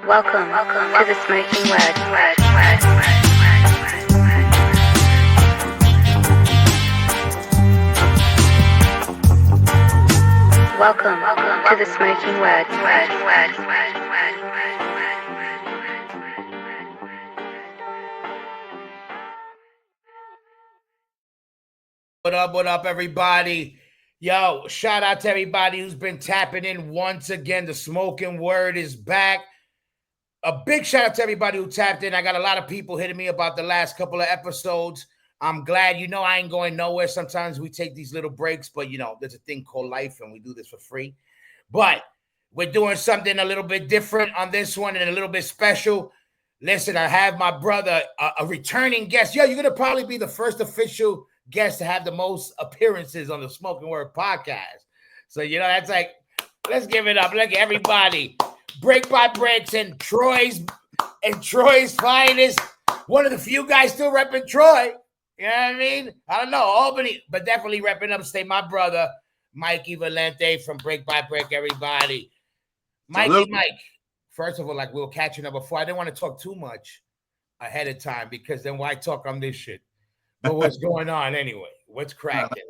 Welcome to the Smokin Word. Welcome to the Smokin Word. What up, everybody? Yo, shout out to everybody who's been tapping in once again. The Smokin Word is back. A big shout out to everybody who tapped in. I got a lot of people hitting me about the last couple of episodes. I'm glad. I ain't going nowhere. Sometimes we take these little breaks, but there's a thing called life and we do this for free. But we're doing something a little bit different on this one and a little bit special. Listen, I have my brother, a returning guest. Yo, you're going to probably be the first official guest to have the most appearances on the Smokin Word podcast. So, that's like, let's give it up. Look at everybody. Break by Breaks and Troy's finest. One of the few guys still repping Troy. You know what I mean? I don't know, Albany, but definitely repping upstate. My brother, Mikey Valente from Break by Break, everybody. Mike, first of all, like we were catching up before. I didn't want to talk too much ahead of time because then why talk on this shit? But what's going on anyway? What's cracking?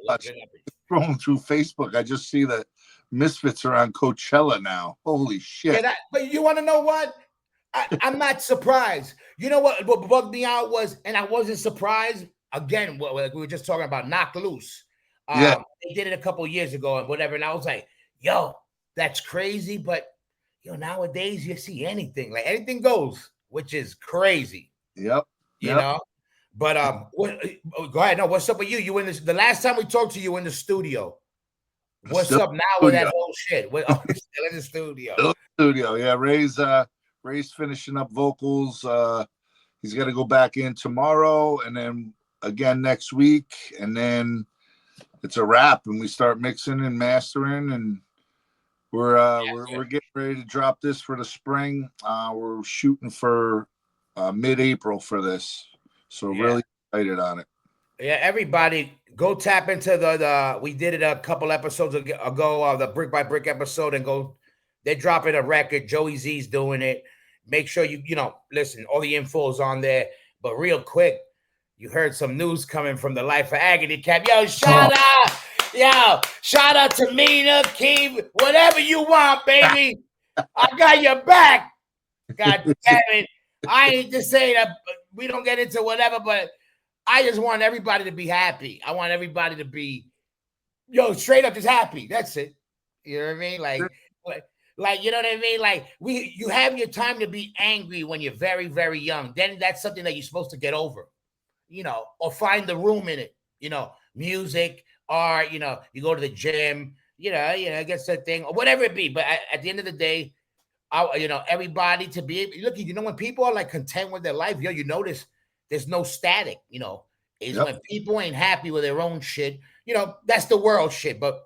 Scrolling through Facebook, I just see that Misfits are on Coachella now. Holy shit. Yeah, but you want to know what? I'm not surprised. You know what bugged me out was, and I wasn't surprised, again, what we were just talking about, Knock Loose. Yeah. They did it a couple years ago and whatever, and I was like, yo, that's crazy, but nowadays you see anything. Like anything goes, which is crazy. Yep. You know? But go ahead. No, what's up with you? You in this? The last time we talked to you in the studio. What's up now with that whole shit? Still in the studio. Yeah. Ray's finishing up vocals. He's got to go back in tomorrow, and then again next week, and then it's a wrap, and we start mixing and mastering, and we're getting ready to drop this for the spring. We're shooting for mid-April for this, so really excited on it. Yeah, everybody go tap into the we did it a couple episodes ago, the Brick by Brick episode, and go. They're dropping a record. Joey Z's doing it. Make sure you listen. All the info is on there. But real quick, you heard some news coming from the Life of Agony Cap. Yo, shout out to Mina, Keith, whatever you want, baby. I got your back. God damn it. I ain't just saying that we don't get into whatever, but I just want everybody to be happy. I want everybody to be, straight up just happy. That's it. You know what I mean? Like, you know what I mean? Like you have your time to be angry when you're very, very young. Then that's something that you're supposed to get over, or find the room in it, music, art, you go to the gym, gets that thing or whatever it be. But at the end of the day, everybody to be able, look, when people are like content with their life, you notice there's no static, is when people ain't happy with their own shit, that's the world shit, but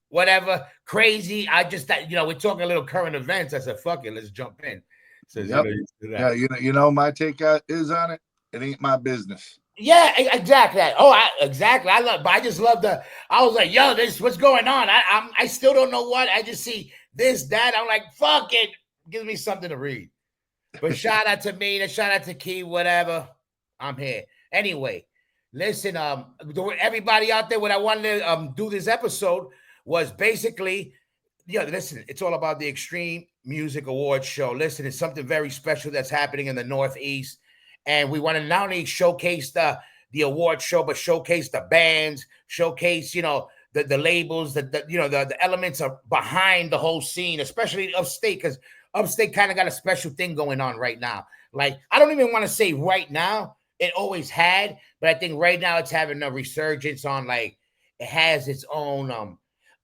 whatever, crazy. I just, we're talking a little current events. I said, fuck it, let's jump in. Says, my take is on it. It ain't my business. Yeah, exactly. Exactly. I just love I was like, yo, this what's going on. I still don't know what. I just see this, that. I'm like, fuck it. Gives me something to read. But shout out to me, shout out to Key, whatever. I'm here. Anyway, listen, everybody out there, what I wanted to do this episode was basically, listen, it's all about the Extreme Music Awards show. Listen, it's something very special that's happening in the Northeast. And we want to not only showcase the award show, but showcase the bands, showcase, the labels, the elements are behind the whole scene, especially upstate, because upstate kind of got a special thing going on right now. Like, I don't even want to say right now, it always had, but I think right now it's having a resurgence on, like, it has its own,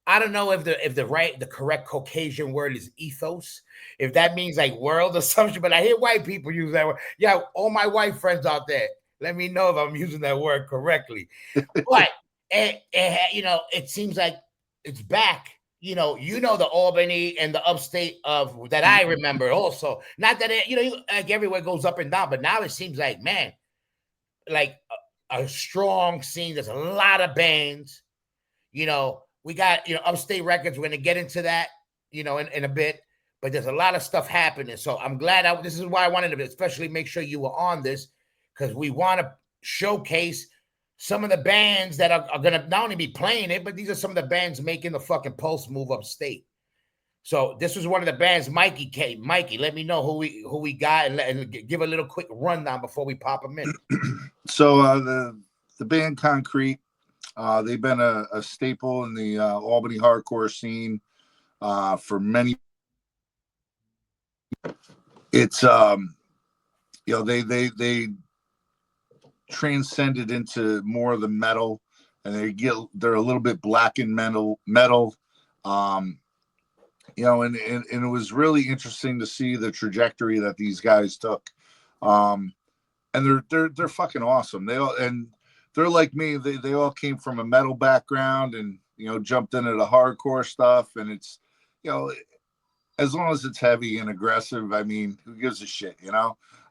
I don't know if the correct Caucasian word is ethos, if that means like world or something, but I hear white people use that word. Yeah, all my white friends out there, let me know if I'm using that word correctly. But it seems like it's back. The Albany and the upstate of that I remember also. Not that like everywhere goes up and down, but now it seems like, man, like a strong scene. There's a lot of bands. We got, Upstate Records. We're going to get into that, in a bit. but there's a lot of stuff happening. So I'm glad this is why I wanted to especially make sure you were on this, because we want to showcase some of the bands that are going to not only be playing it, but these are some of the bands making the fucking Pulse move upstate. So this was one of the bands. Mikey came. Mikey, let me know who we got, and give a little quick rundown before we pop them in. So the band Concrete, they've been a staple in the Albany hardcore scene for many. It's they transcended into more of the metal, and they're a little bit black and metal. And it was really interesting to see the trajectory that these guys took. And they're fucking awesome. They're like me. They all came from a metal background and jumped into the hardcore stuff. And it's as long as it's heavy and aggressive, I mean, who gives a shit?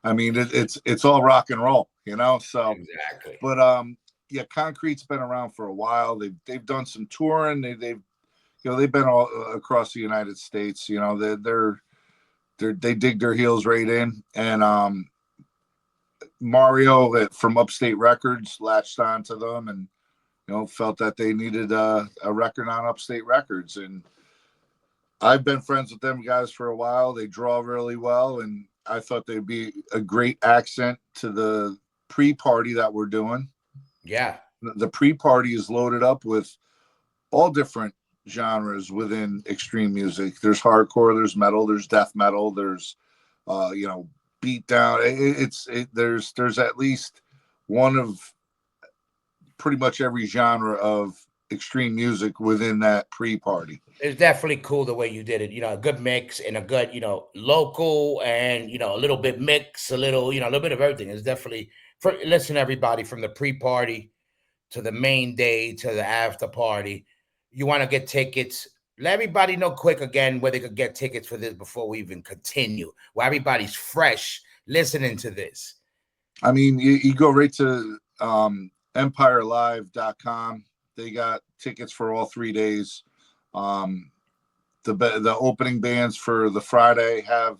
I mean, it's all rock and roll. So exactly. But Concrete's been around for a while. They've done some touring. They've been all across the United States. They dig their heels right in. And Mario from Upstate Records latched onto them and felt that they needed a record on Upstate Records. And I've been friends with them guys for a while. They draw really well, and I thought they'd be a great accent to the pre-party that we're doing. Yeah. The pre-party is loaded up with all different genres within extreme music. There's hardcore, there's metal, there's death metal, there's beat down. There's at least one of pretty much every genre of extreme music within that pre-party. It's definitely cool the way you did it. A good mix and a good, local and a little bit mix, a little bit of everything. It's definitely listen, everybody, from the pre-party to the main day to the after party. You want to get tickets. Let everybody know quick again where they could get tickets for this before we even continue. While everybody's fresh listening to this. I mean, you go right to EmpireLive.com. They got tickets for all 3 days. The opening bands for the Friday have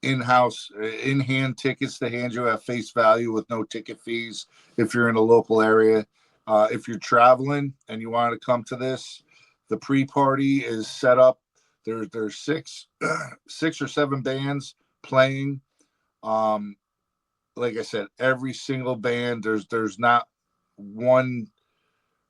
in-hand tickets to hand you at face value with no ticket fees if you're in a local area. If you're traveling and you want to come to this, the pre-party is set up. There's six or seven bands playing. Like I said, every single band, there's not one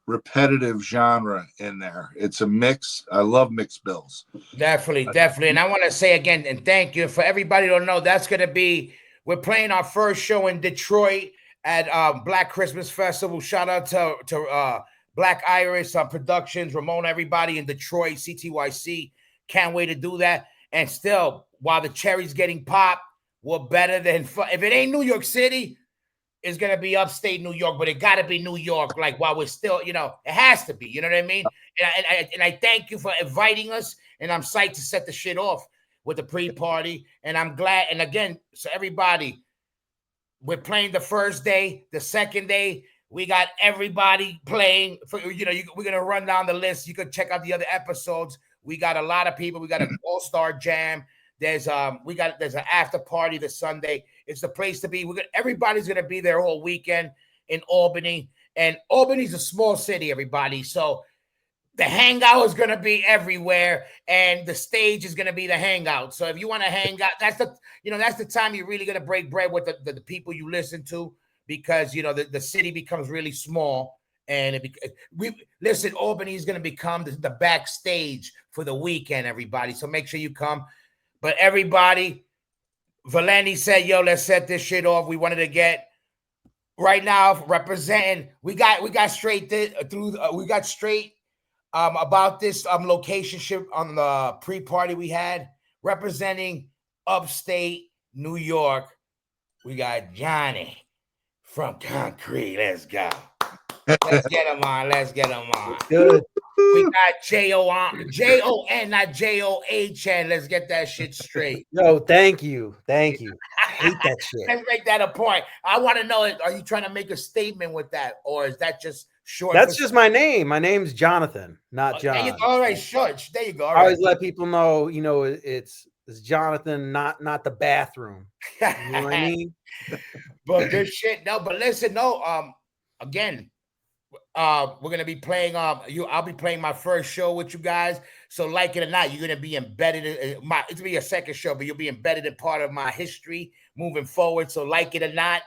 repetitive genre in there. It's a mix. I love mixed bills. Definitely. And I want to say again, and thank you for everybody to know that's going to be, we're playing our first show in Detroit at Black Christmas Festival. Shout out to Black Iris Productions, Ramona, everybody in Detroit, CTYC. Can't wait to do that. And still, while the cherry's getting popped, we're better than, if it ain't New York City, it's going to be upstate New York, but it got to be New York. Like, while we're still, it has to be, you know what I mean? And I thank you for inviting us, and I'm psyched to set the shit off with the pre-party. And I'm glad. And again, so everybody, we're playing the first day, the second day, we got everybody playing. We're going to run down the list. You can check out the other episodes. We got a lot of people. We got an all-star jam. There's an after party this Sunday. It's the place to be. Everybody's gonna be there all weekend in Albany, and Albany's a small city, everybody. So the hangout is gonna be everywhere, and the stage is gonna be the hangout. So if you want to hang out, that's the time you're really gonna break bread with the people you listen to, because the city becomes really small. And Albany is gonna become the backstage for the weekend, everybody. So make sure you come. But everybody, Valente said, yo, let's set this shit off. We wanted to get right now representing. We got straight about this location ship on the pre-party we had, representing upstate New York. We got Johnny from Concrete. Let's go. Let's get him on. Good. We got Jon, not JOHN. Let's get that shit straight. Yo, thank you. I hate that shit. Let's make that a point. I want to know, are you trying to make a statement with that, or is that just short. That's just my name. My name's Jonathan, not There you John. go. All right, short. There you go. All I right. always let people know, it's Jonathan, not the bathroom. You know what I mean? But good shit. No, but listen, no. Again, we're gonna be playing. I'll be playing my first show with you guys. So, like it or not, you're gonna be embedded in my. It's gonna be a second show, but you'll be embedded in part of my history moving forward. So, like it or not,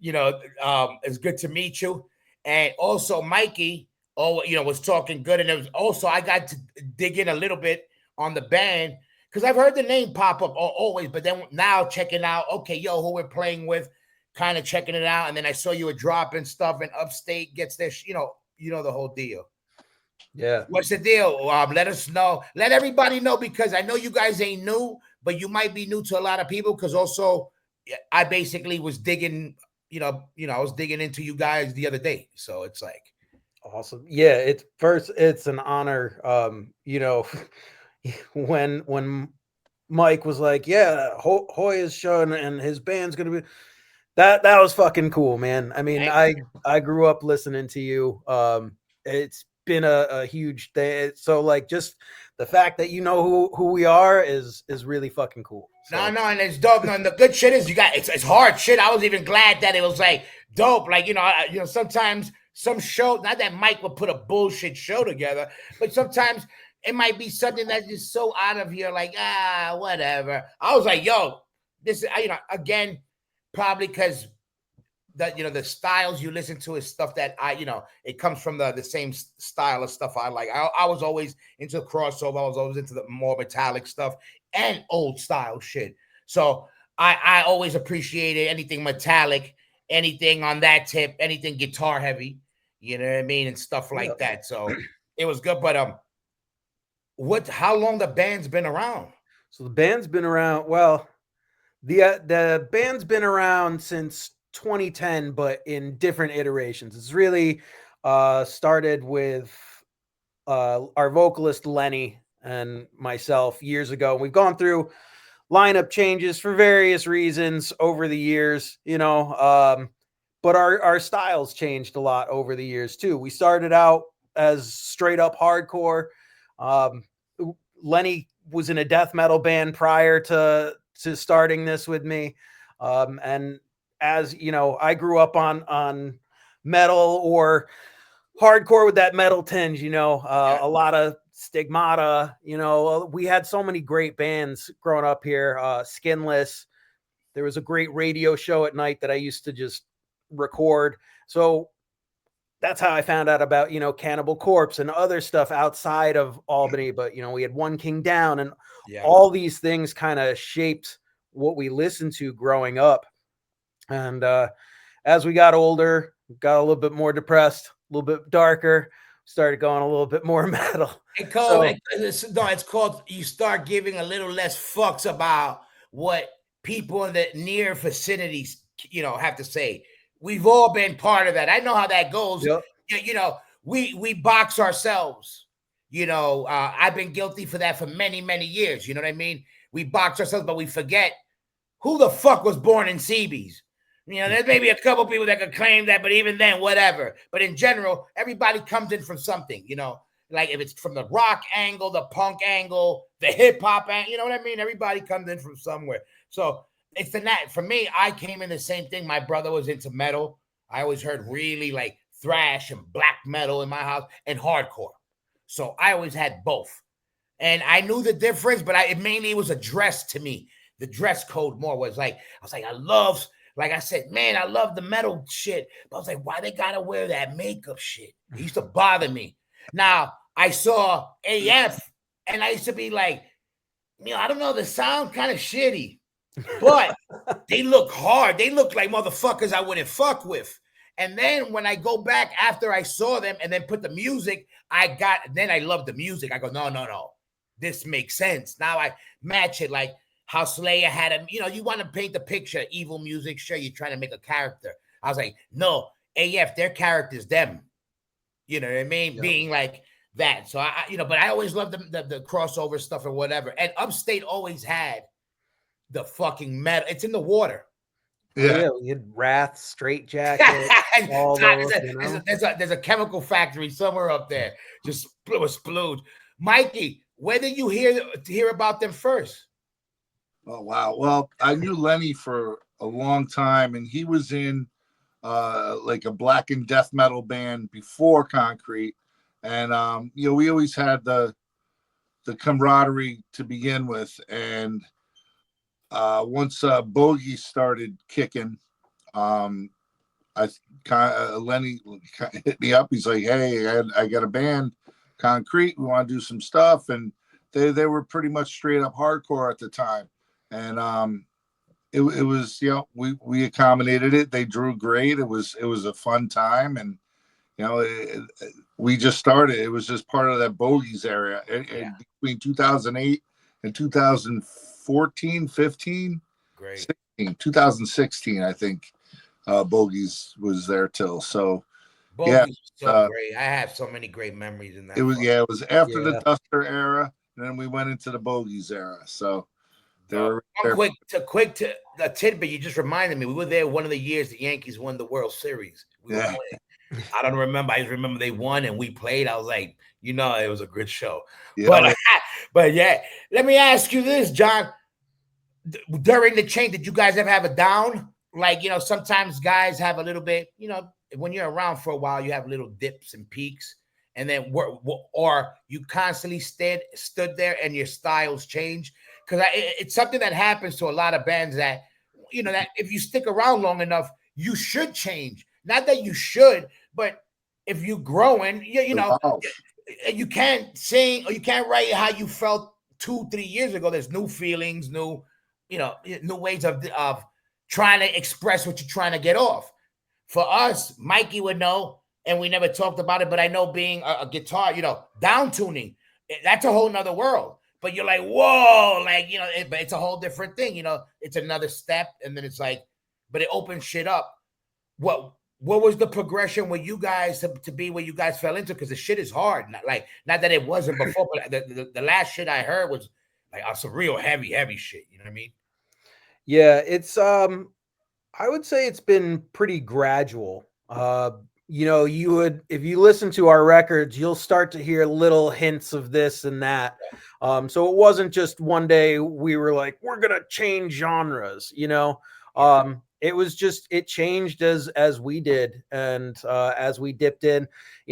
it's good to meet you. And also, Mikey, was talking good, and it was also I got to dig in a little bit on the band because I've heard the name pop up always, but then now checking out, okay, yo, who we're playing with, kind of checking it out, and then I saw you were dropping stuff, and Upstate gets their, the whole deal. Yeah. What's the deal? Let us know. Let everybody know because I know you guys ain't new, but you might be new to a lot of people because also I basically was digging, I was digging into you guys the other day, so it's like awesome. Yeah, it's an honor. When Mike was like, yeah, Hoy is showing and his band's gonna be that was fucking cool, man. I mean, I grew up listening to you. It's been a huge thing. So like just the fact that you know who we are is really fucking cool. So. No, and it's dope. No, and the good shit is it's hard shit. I was even glad that it was like dope. Like, sometimes some show, not that Mike would put a bullshit show together, but sometimes it might be something that's just so out of here, like, whatever. I was like, yo, this is, again, probably because that, the styles you listen to is stuff that it comes from the same style of stuff I like. I was always into crossover. I was always into the more metallic stuff and old style shit. So I always appreciated anything metallic, anything on that tip, anything guitar heavy, you know what I mean? And stuff like that. So it was good. But how long the band's been around? So the band's been around, well, the band's been around since 2010, but in different iterations. It's really started with our vocalist Lenny and myself years ago. We've gone through lineup changes for various reasons over the years, but our styles changed a lot over the years too. We started out as straight up hardcore. Lenny was in a death metal band prior to starting this with me. And as I grew up on metal or hardcore with that metal tinge, a lot of Stigmata, we had so many great bands growing up here. Skinless. There was a great radio show at night that I used to just record. So that's how I found out about, Cannibal Corpse and other stuff outside of Albany. But, we had One King Down and all these things kind of shaped what we listened to growing up. And as we got older, got a little bit more depressed, a little bit darker, started going a little bit more metal. It's called you start giving a little less fucks about what people in the near vicinities, have to say. We've all been part of that. I know how that goes. Yep. We box ourselves. I've been guilty for that for many, many years. You know what I mean? We box ourselves, but we forget who the fuck was born in Seabees. There's maybe a couple people that could claim that, but even then, whatever. But in general, everybody comes in from something, like if it's from the rock angle, the punk angle, the hip hop angle, you know what I mean? Everybody comes in from somewhere. So it's for me, I came in the same thing. My brother was into metal. I always heard really like thrash and black metal in my house and hardcore. So I always had both. And I knew the difference, but it mainly was a dress to me. The dress code more was like, like I said, man, I love the metal shit. But I was like, why they gotta wear that makeup shit? It used to bother me. Now, I saw AF, and I used to be like, I don't know, the sound kind of shitty. But they look hard. They look like motherfuckers I wouldn't fuck with. And then when I go back after I saw them and then put the music, then I love the music. I go, no. This makes sense. Now I match it like how Slayer had him. You want to paint the picture, evil music. Sure, you're trying to make a character. I was like, no, AF, their character's them. You know what I mean? Yep. Being like that. So but I always loved the crossover stuff or whatever. And Upstate always had the fucking metal. It's in the water. Oh, Yeah. yeah, we had Wrath, Straight Jacket, all those, you know. There's a chemical factory somewhere up there. Just splooge. Mikey, where did you hear about them first? Oh wow. Well, I knew Lenny for a long time, and he was in like a black and death metal band before Concrete, and we always had the camaraderie to begin with, and once Bogey started kicking, um, I kind Lenny hit me up. He's like, "Hey, I got a band, Concrete. We want to do some stuff," and they were pretty much straight up hardcore at the time, and it was we accommodated it. They drew great. It was a fun time, and we just started. It was just part of that Bogies area, and between 2008 and 2014, 15, Great. 16, 2016, I think Bogies was there till. So yeah, Bogies was so great. I have so many great memories in that. it was after the Yeah. Duster era, and then we went into the Bogies era. So they were quick to a tidbit. You just reminded me. We were there one of the years the Yankees won the World Series. We were playing. I don't remember. I just remember they won and we played. I was like, it was a good show. Yeah. But yeah, let me ask you this, John. During the change, did you guys ever have a down? Like, sometimes guys have a little bit, when you're around for a while, you have little dips and peaks. And then, or you constantly stood there and your styles change. Because it's something that happens to a lot of bands that, that if you stick around long enough, you should change. Not that you should, but if you're growing, you can't sing or you can't write how you felt 2-3 years ago. There's new feelings, new ways of trying to express what you're trying to get off. For us, Mikey would know, and we never talked about it, but I know being a guitar, down tuning, that's a whole nother world. But you're like, whoa, like, but it's a whole different thing. It's another step, and then it's like, but it opens shit up. What was the progression with you guys to be where you guys fell into? Because the shit is hard. Not that it wasn't before, but the last shit I heard was like some real heavy shit. You know what I mean? Yeah, it's I would say it's been pretty gradual. You would, if you listen to our records, you'll start to hear little hints of this and that. So it wasn't just one day we were like, we're gonna change genres, it was just, it changed as we did, and as we dipped in,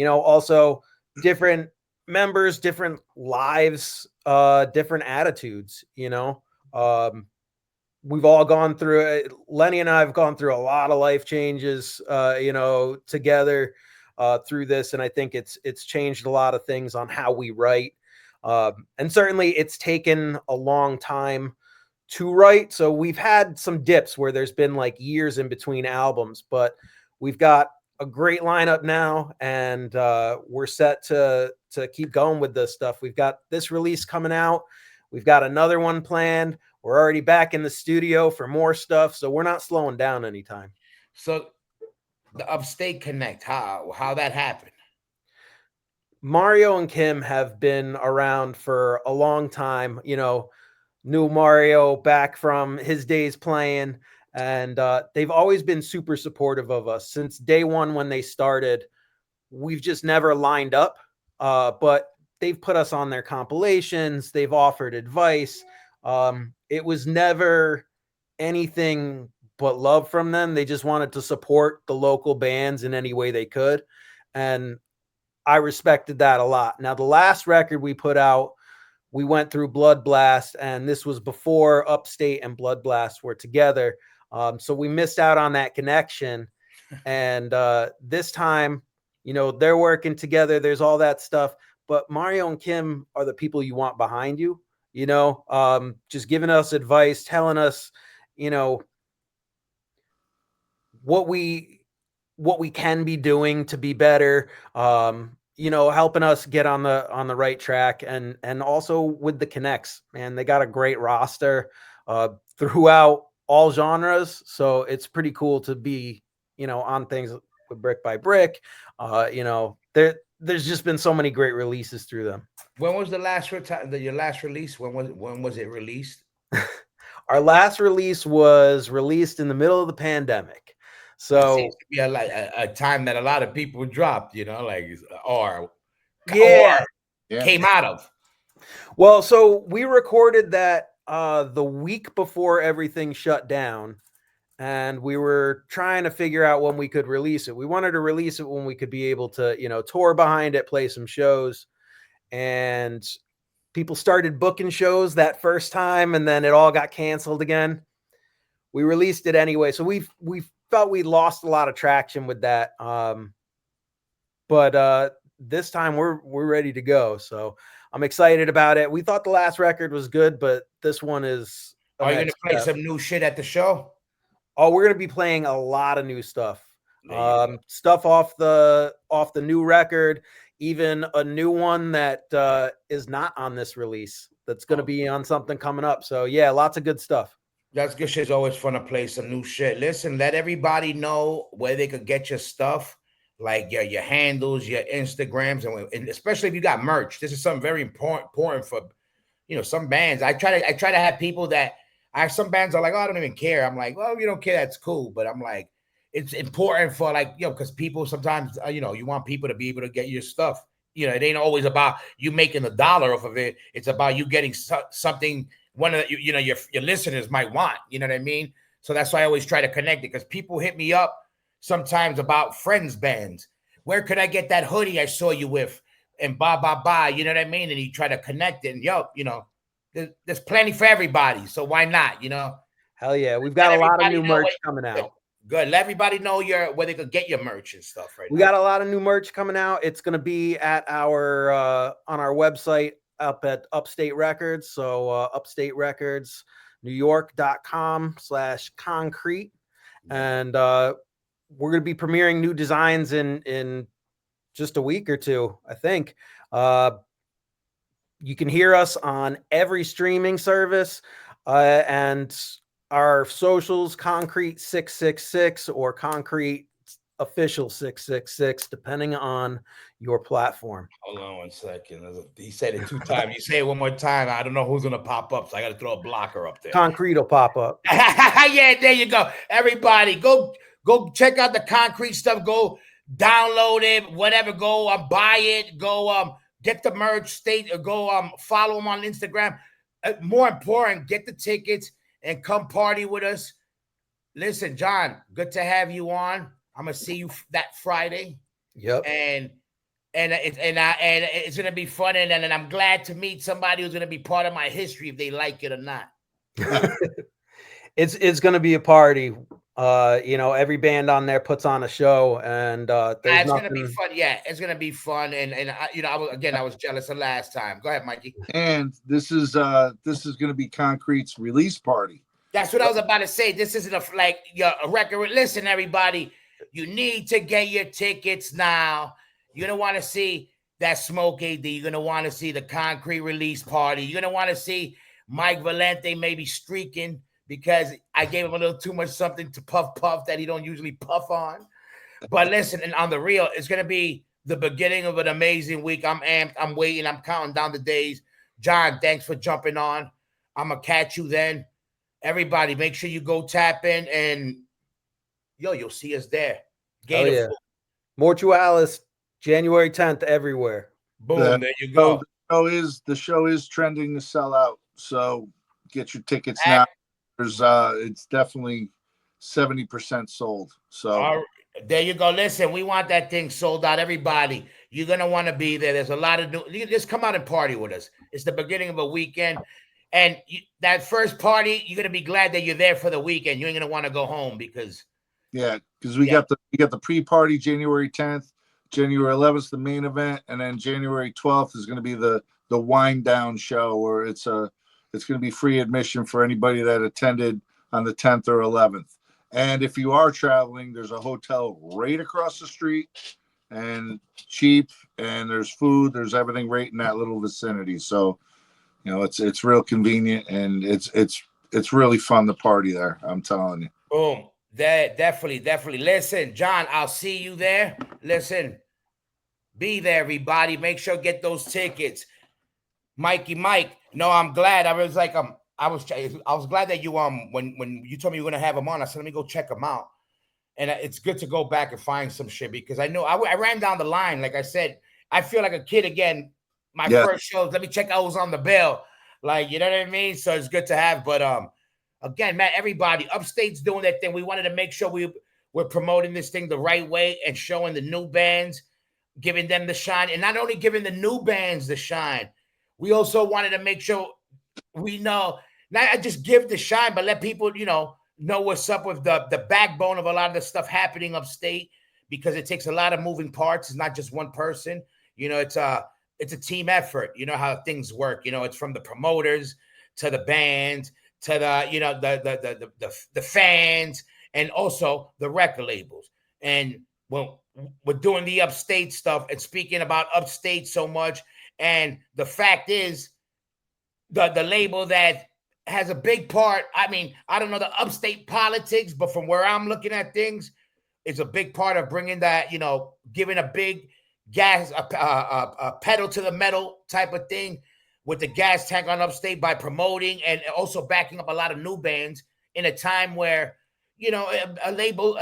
also different members, different lives, different attitudes, we've all gone through it. Lenny and I have gone through a lot of life changes, together through this. And I think it's changed a lot of things on how we write. And certainly it's taken a long time to write. So we've had some dips where there's been like years in between albums, but we've got a great lineup now, and we're set to keep going with this stuff. We've got this release coming out. We've got another one planned. We're already back in the studio for more stuff, so we're not slowing down anytime. So the Upstate Connect, how that happened? Mario and Kim have been around for a long time. Knew Mario back from his days playing, and they've always been super supportive of us since day one when they started. We've just never lined up, but they've put us on their compilations. They've offered advice. It was never anything but love from them. They just wanted to support the local bands in any way they could. And I respected that a lot. Now, the last record we put out, we went through Blood Blast, and this was before Upstate and Blood Blast were together. So we missed out on that connection. And this time, they're working together. There's all that stuff. But Mario and Kim are the people you want behind you, just giving us advice, telling us, what we can be doing to be better, helping us get on the right track, and also with the connects, man. They got a great roster throughout all genres. So it's pretty cool to be, on things with Brick by Brick. There's just been so many great releases through them. When was the last your last release? When was it released? Our last release was released in the middle of the pandemic. That So seems to be a time that a lot of people dropped, like or yeah. Yeah. came out of. Well, so we recorded that the week before everything shut down, and we were trying to figure out when we could release it. We wanted to release it when we could be able to, tour behind it, play some shows, and people started booking shows that first time, and then it all got canceled again. We released it anyway, so we felt we lost a lot of traction with that. But this time we're ready to go. So I'm excited about it. We thought the last record was good, but this one is. Are you going to play some new shit at the show? Oh, we're going to be playing a lot of new stuff. Stuff off the new record, even a new one that is not on this release. That's going to be on something coming up. So yeah, lots of good stuff. That's good shit. It's always fun to play some new shit. Listen, let everybody know where they could get your stuff, like your handles, your Instagrams, and especially if you got merch. This is something very important for, some bands. I try to have people that some bands are like, oh, I don't even care. I'm like, well, if you don't care, that's cool. But I'm like, it's important for because people sometimes, you want people to be able to get your stuff. It ain't always about you making the dollar off of it. It's about you getting something one of your listeners might want. You know what I mean? So that's why I always try to connect it, because people hit me up sometimes about friends bands. Where could I get that hoodie I saw you with? And blah. You know what I mean? And you try to connect it, and there's plenty for everybody. So why not? Hell yeah, we've got a lot of new merch coming out. Good. Let everybody know where they could get your merch and stuff right now. We got a lot of new merch coming out. It's going to be at our on our website up at Upstate Records. So Upstate Records, NewYork.com/concrete. And we're going to be premiering new designs in just a week or two, I think. You can hear us on every streaming service and our socials, Concrete 666 or Concrete Official 666, depending on your platform. Hold on 1 second. He said it 2 times. You say it one more time, I don't know who's going to pop up, so I got to throw a blocker up there. Concrete will pop up. Yeah, there you go. Everybody, go check out the Concrete stuff. Go download it, whatever. Go buy it. Go get the merch. Go follow them on Instagram. More important, get the tickets and come party with us. Listen, John, good to have you on. I'm gonna see you that Friday. Yep. And it's gonna be fun. And I'm glad to meet somebody who's gonna be part of my history, if they like it or not. It's gonna be a party. Every band on there puts on a show, and it's gonna be fun. Yeah, it's gonna be fun. And I was jealous of last time. Go ahead, Mikey. And this is gonna be Concrete's release party. That's what I was about to say. This isn't a record. Listen, everybody, you need to get your tickets now. You're gonna want to see that Smoke AD. You're gonna want to see the Concrete release party. You're gonna want to see Mike Valente maybe streaking, because I gave him a little too much something to puff that he don't usually puff on. But listen, and on the real, it's going to be the beginning of an amazing week. I'm amped. I'm waiting. I'm counting down the days. John, thanks for jumping on. I'm going to catch you then. Everybody, make sure you go tap in, and you'll see us there. Yeah. Mortualis, January 10th, everywhere. Boom, there you go. The show is trending to sell out. So get your tickets now. It's definitely 70% sold. So there you go. Listen, we want that thing sold out. Everybody, you're gonna want to be there. There's a lot of just come out and party with us. It's the beginning of a weekend, and that first party, you're gonna be glad that you're there for the weekend. You ain't gonna want to go home because we got the pre-party January 10th, January 11th the main event, and then January 12th is gonna be the wind down show, where it's going to be free admission for anybody that attended on the 10th or 11th. And if you are traveling, there's a hotel right across the street, and cheap, and there's food, there's everything right in that little vicinity. So, it's real convenient, and it's really fun to party there. I'm telling you. Boom. That definitely. Listen, John, I'll see you there. Listen, be there, everybody. Make sure get those tickets. Mike, no, I'm glad. I was like, I was glad that you when you told me you were gonna have him on, I said let me go check him out, and it's good to go back and find some shit because I know I ran down the line. Like I said, I feel like a kid again. My first shows, let me check out who's on the bill. Like, you know what I mean? So it's good to have. But again, Matt, everybody, Upstate's doing that thing. We wanted to make sure we're promoting this thing the right way and showing the new bands, giving them the shine, and not only giving the new bands the shine, we also wanted to make sure we know not just give the shine, but let people, know what's up with the backbone of a lot of the stuff happening upstate, because it takes a lot of moving parts. It's not just one person. It's a team effort. You know how things work. It's from the promoters to the bands to the fans and also the record labels. And well, we're doing the upstate stuff and speaking about upstate so much. And the fact is, the label that has a big part. I mean, I don't know the upstate politics, but from where I'm looking at things, it's a big part of bringing that, giving a big gas, a pedal to the metal type of thing with the gas tank on upstate by promoting and also backing up a lot of new bands in a time where, a label,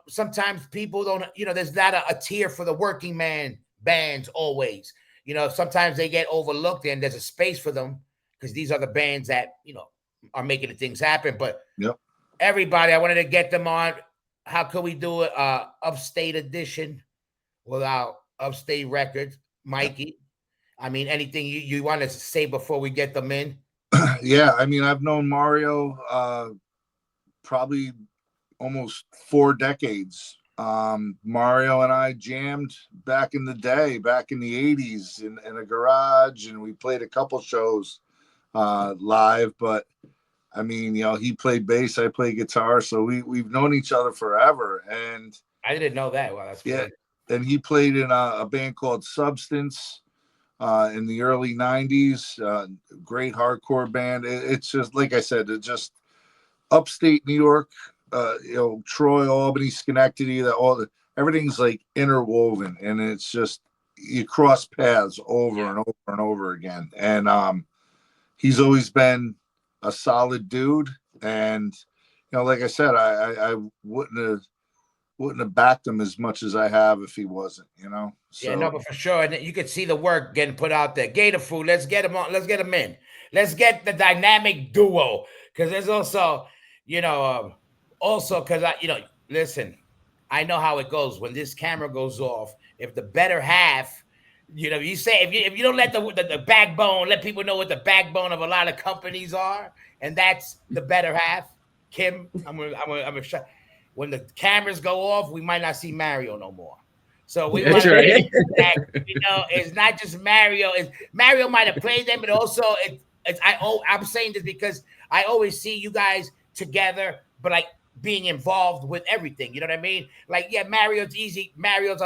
sometimes people don't, there's not a tier for the working man bands always. Sometimes they get overlooked and there's a space for them because these are the bands that, are making the things happen. But everybody, I wanted to get them on. How could we do it? Upstate edition without Upstate Records, Mikey? I mean, anything you want to say before we get them in? Yeah, I mean, I've known Mario probably almost 4 decades. Mario and I jammed back in the day, back in the 80s in a garage, and we played a couple shows live. But I mean, he played bass, I played guitar, so we've known each other forever. And I didn't know that. Well, that's good. And he played in a band called Substance in the early 90s. Great hardcore band. It's just, like I said, it's just upstate New York, Troy, Albany, Schenectady, everything's like interwoven, and it's just you cross paths over and over and over again. And he's always been a solid dude, and like I said, I wouldn't have backed him as much as I have if he wasn't, So, yeah, no, but for sure. And you could see the work getting put out there. Gator Food, let's get him on. Let's get him in. Let's get the dynamic duo, because there's also, also because listen, I know how it goes when this camera goes off. If the better half, you say if you don't let the backbone, let people know what the backbone of a lot of companies are, and that's the better half. Kim, I'm gonna shut. When the cameras go off, we might not see Mario no more. So we want right. that, it's not just Mario. Mario might have played them, but also I'm saying this because I always see you guys together, but like being involved with everything. You know what I mean? Like, yeah, Mario's easy. Mario's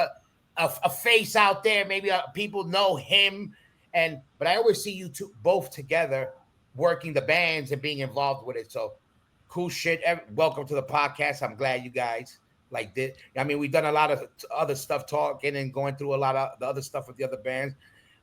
a face out there. Maybe people know him, but I always see you two both together working the bands and being involved with it. So cool shit. Welcome to the podcast. I'm glad you guys like this. I mean, we've done a lot of other stuff, talking and going through a lot of the other stuff with the other bands,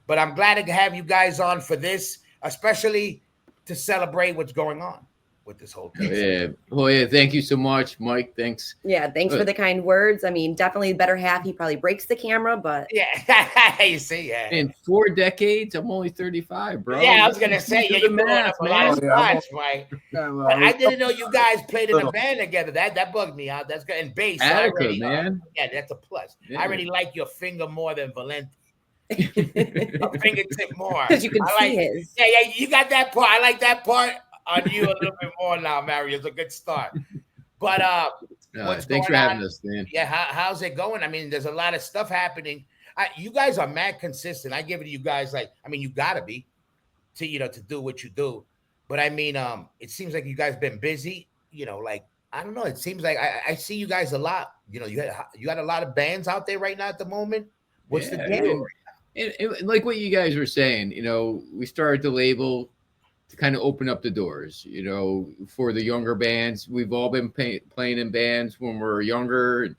but I'm glad to have you guys on for this, especially to celebrate what's going on with this whole thing. Yeah. Oh yeah. Thank you so much, Mike. Thanks. Yeah. Thanks for the kind words. I mean, definitely the better half. He probably breaks the camera, but yeah, you see, yeah. In 4 decades, I'm only 35, bro. Yeah, I was gonna say, yeah, you're going up a lot of spots, Mike. I didn't know you guys played in a band together. That bugged me out. That's good. And bass, Attica, man. Yeah, that's a plus. Yeah. I really like your finger more than Valente. A fingertip more because you can see his. Yeah, you got that part. I like that part on you a little bit more now, Mario. It's a good start. But thanks for having us, man. Yeah, how's it going? I mean, there's a lot of stuff happening. You guys are mad consistent. I give it to you guys. Like, I mean, you gotta be to do what you do. But I mean, it seems like you guys been busy. Like, I don't know. It seems like I see you guys a lot. You got a lot of bands out there right now at the moment. What's the deal? And like what you guys were saying, we started the label to kind of open up the doors, for the younger bands. We've all been playing in bands when we were younger and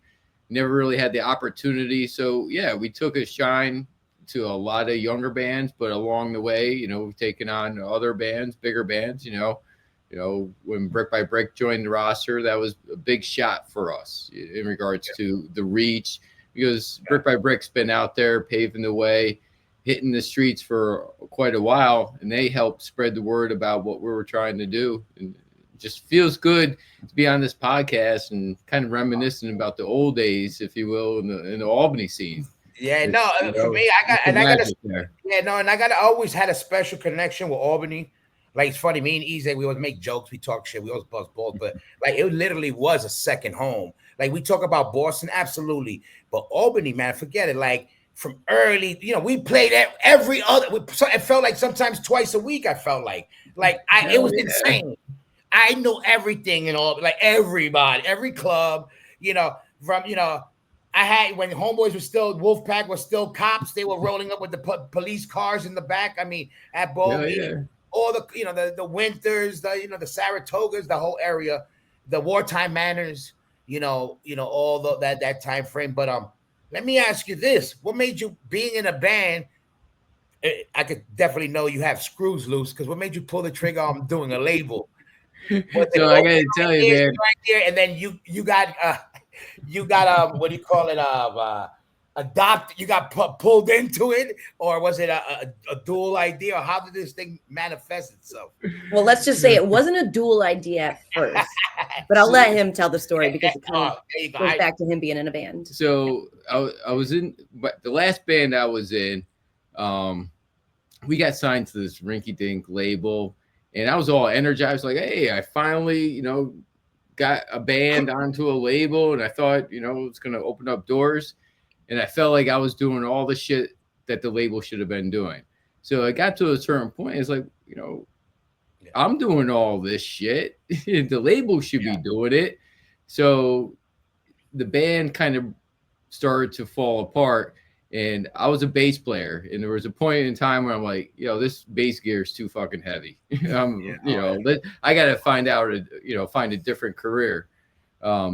never really had the opportunity. So yeah, we took a shine to a lot of younger bands, but along the way, we've taken on other bands, bigger bands, You know, when Brick by Brick joined the roster, that was a big shot for us in regards to the reach, because Brick by Brick's been out there paving the way, hitting the streets for quite a while, and they helped spread the word about what we were trying to do. And it just feels good to be on this podcast and kind of reminiscing about the old days, if you will, in the Albany scene. Yeah, no, for me, I always had a special connection with Albany. Like, it's funny, me and Easy, we always make jokes, we talk shit, we always bust balls, but like, it literally was a second home. Like, we talk about Boston, absolutely, but Albany, man, forget it. Like, from early, we played every other. It felt like sometimes twice a week. I felt like it was insane. I know everything and all, like everybody, every club, I had, when homeboys were still, Wolfpack was still cops, they were rolling up with the police cars in the back. I mean, at Bowling, all the, the Winters, the Saratogas, the whole area, the Wartime Manors, all that time frame. But let me ask you this: what made you, being in a band? I could definitely know you have screws loose, because what made you pull the trigger on doing a label? So I gotta tell you, man, right there, and then you got what do you call it? Adopt. You got pulled into it, or was it a dual idea? Or how did this thing manifest itself? Well, let's just say it wasn't a dual idea at first, but I'll let him tell the story, because it kind of goes back to him being in a band. So I was in, but the last band I was in, we got signed to this rinky-dink label, and I was all energized, like, hey, I finally, got a band onto a label, and I thought, it's gonna open up doors. And I felt like I was doing all the shit that the label should have been doing. So I got to a certain point. It's like, I'm doing all this shit. The label should be doing it. So the band kind of started to fall apart. And I was a bass player. And there was a point in time where I'm like, this bass gear is too fucking heavy. I got to find out, find a different career,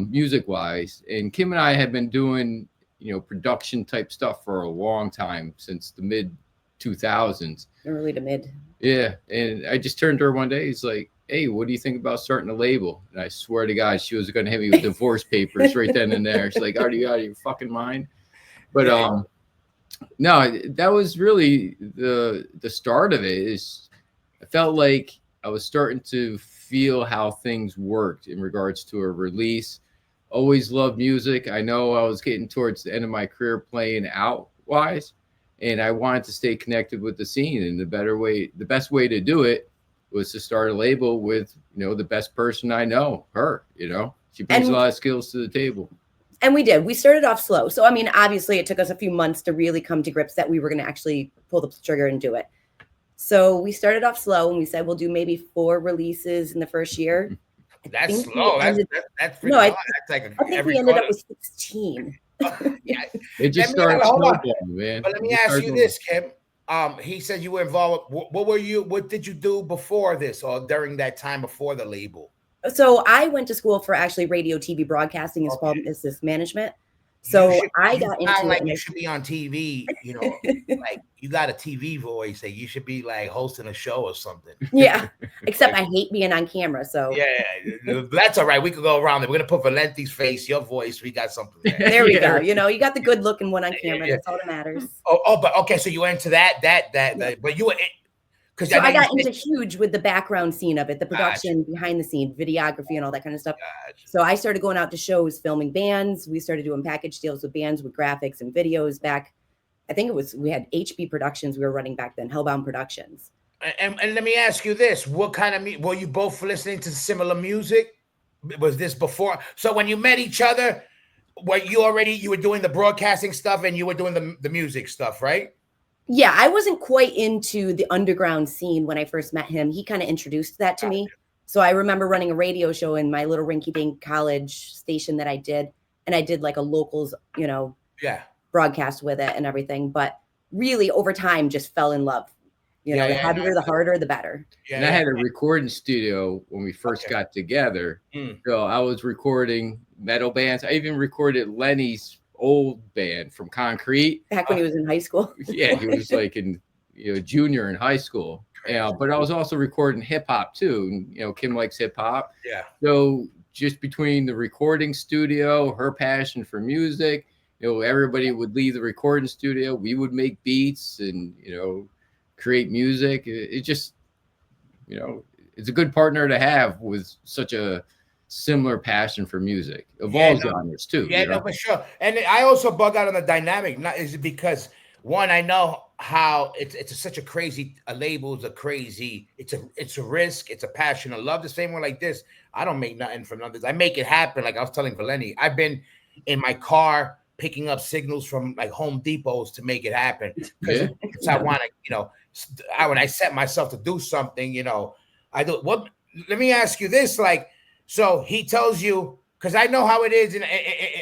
music wise. And Kim and I had been doing, production type stuff for a long time, since the mid 2000s. Early to mid. Yeah. And I just turned to her one day. He's like, hey, what do you think about starting a label? And I swear to God, she was going to hit me with divorce papers right then and there. She's like, are you out of your fucking mind? But no, that was really the start of it. I felt like I was starting to feel how things worked in regards to a release. Always loved music. I know I was getting towards the end of my career playing out wise, and I wanted to stay connected with the scene. And the best way to do it was to start a label with, the best person I know, her. She brings a lot of skills to the table. And we did. We started off slow. So, I mean, obviously it took us a few months to really come to grips that we were going to actually pull the trigger and do it. So we started off slow, and we said we'll do maybe 4 releases in the first year. That's slow. That's pretty I think we ended up with 16. It just started snowballing, man. But let me ask you this, Kim. He said you were involved. What did you do before this, or during that time before the label? So I went to school for actually radio, TV broadcasting, and small business management. So I got into like you should be on TV, like you got a TV voice that you should be like hosting a show or something. Yeah, except I hate being on camera. So yeah, that's all right. We could go around it. We're gonna put Valente's face, your voice. We got something there. There we go. You got the good looking one on camera. That's all that matters. But okay. So you were into that. But you were. So I got into huge with the background scene of it, the production, behind the scene, videography, and all that kind of stuff. So I started going out to shows, filming bands. We started doing package deals with bands with graphics and videos back. I think we had HB Productions we were running back then, Hellbound Productions. And let me ask you this: what kind of were you both listening to similar music? Was this before? So when you met each other, you were doing the broadcasting stuff and you were doing the music stuff, right? Yeah, I wasn't quite into the underground scene when I first met him. He kind of introduced that to me. So I remember running a radio show in my little rinky-dink college station that I did. And I did like a locals, broadcast with it and everything. But really over time just fell in love. The heavier, the harder, the better. And I had a recording studio when we first got together. So I was recording metal bands. I even recorded Lenny's old band from Concrete back when he was in high school. Yeah, he was like in junior in high school. But I was also recording hip hop too. And, you know, Kim likes hip hop. Yeah. So just between the recording studio, her passion for music, you know, everybody would leave the recording studio. We would make beats and, you know, create music. It just, you know, it's a good partner to have with such a similar passion for music of all genres too. Yeah, you know? no, for sure. And I also bug out on the dynamic. Not is it because one, I know how it's such a crazy label is a crazy. It's a risk. It's a passion, a love. The same way like this. I don't make nothing from others. I make it happen. Like I was telling Valente, I've been in my car picking up signals from like Home Depots to make it happen because I want to. You know, when I set myself to do something, you know, I do. What? Let me ask you this, like. So he tells you, because I know how it is,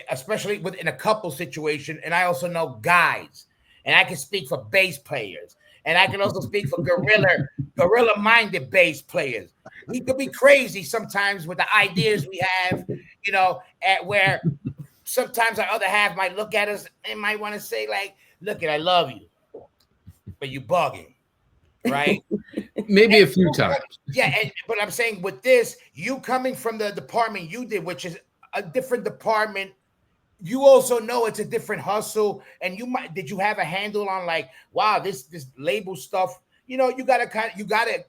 especially within a couple situation, and I also know guys, and I can speak for bass players, and I can also speak for gorilla-minded bass players. We could be crazy sometimes with the ideas we have, you know, at where sometimes our other half might look at us and might want to say like, "Look, I love you, but you bugging." Right? Maybe a few times. Yeah, but I'm saying with this, you coming from the department you did, which is a different department, you also know it's a different hustle. And did you have a handle on like, wow, this label stuff? You know, you gotta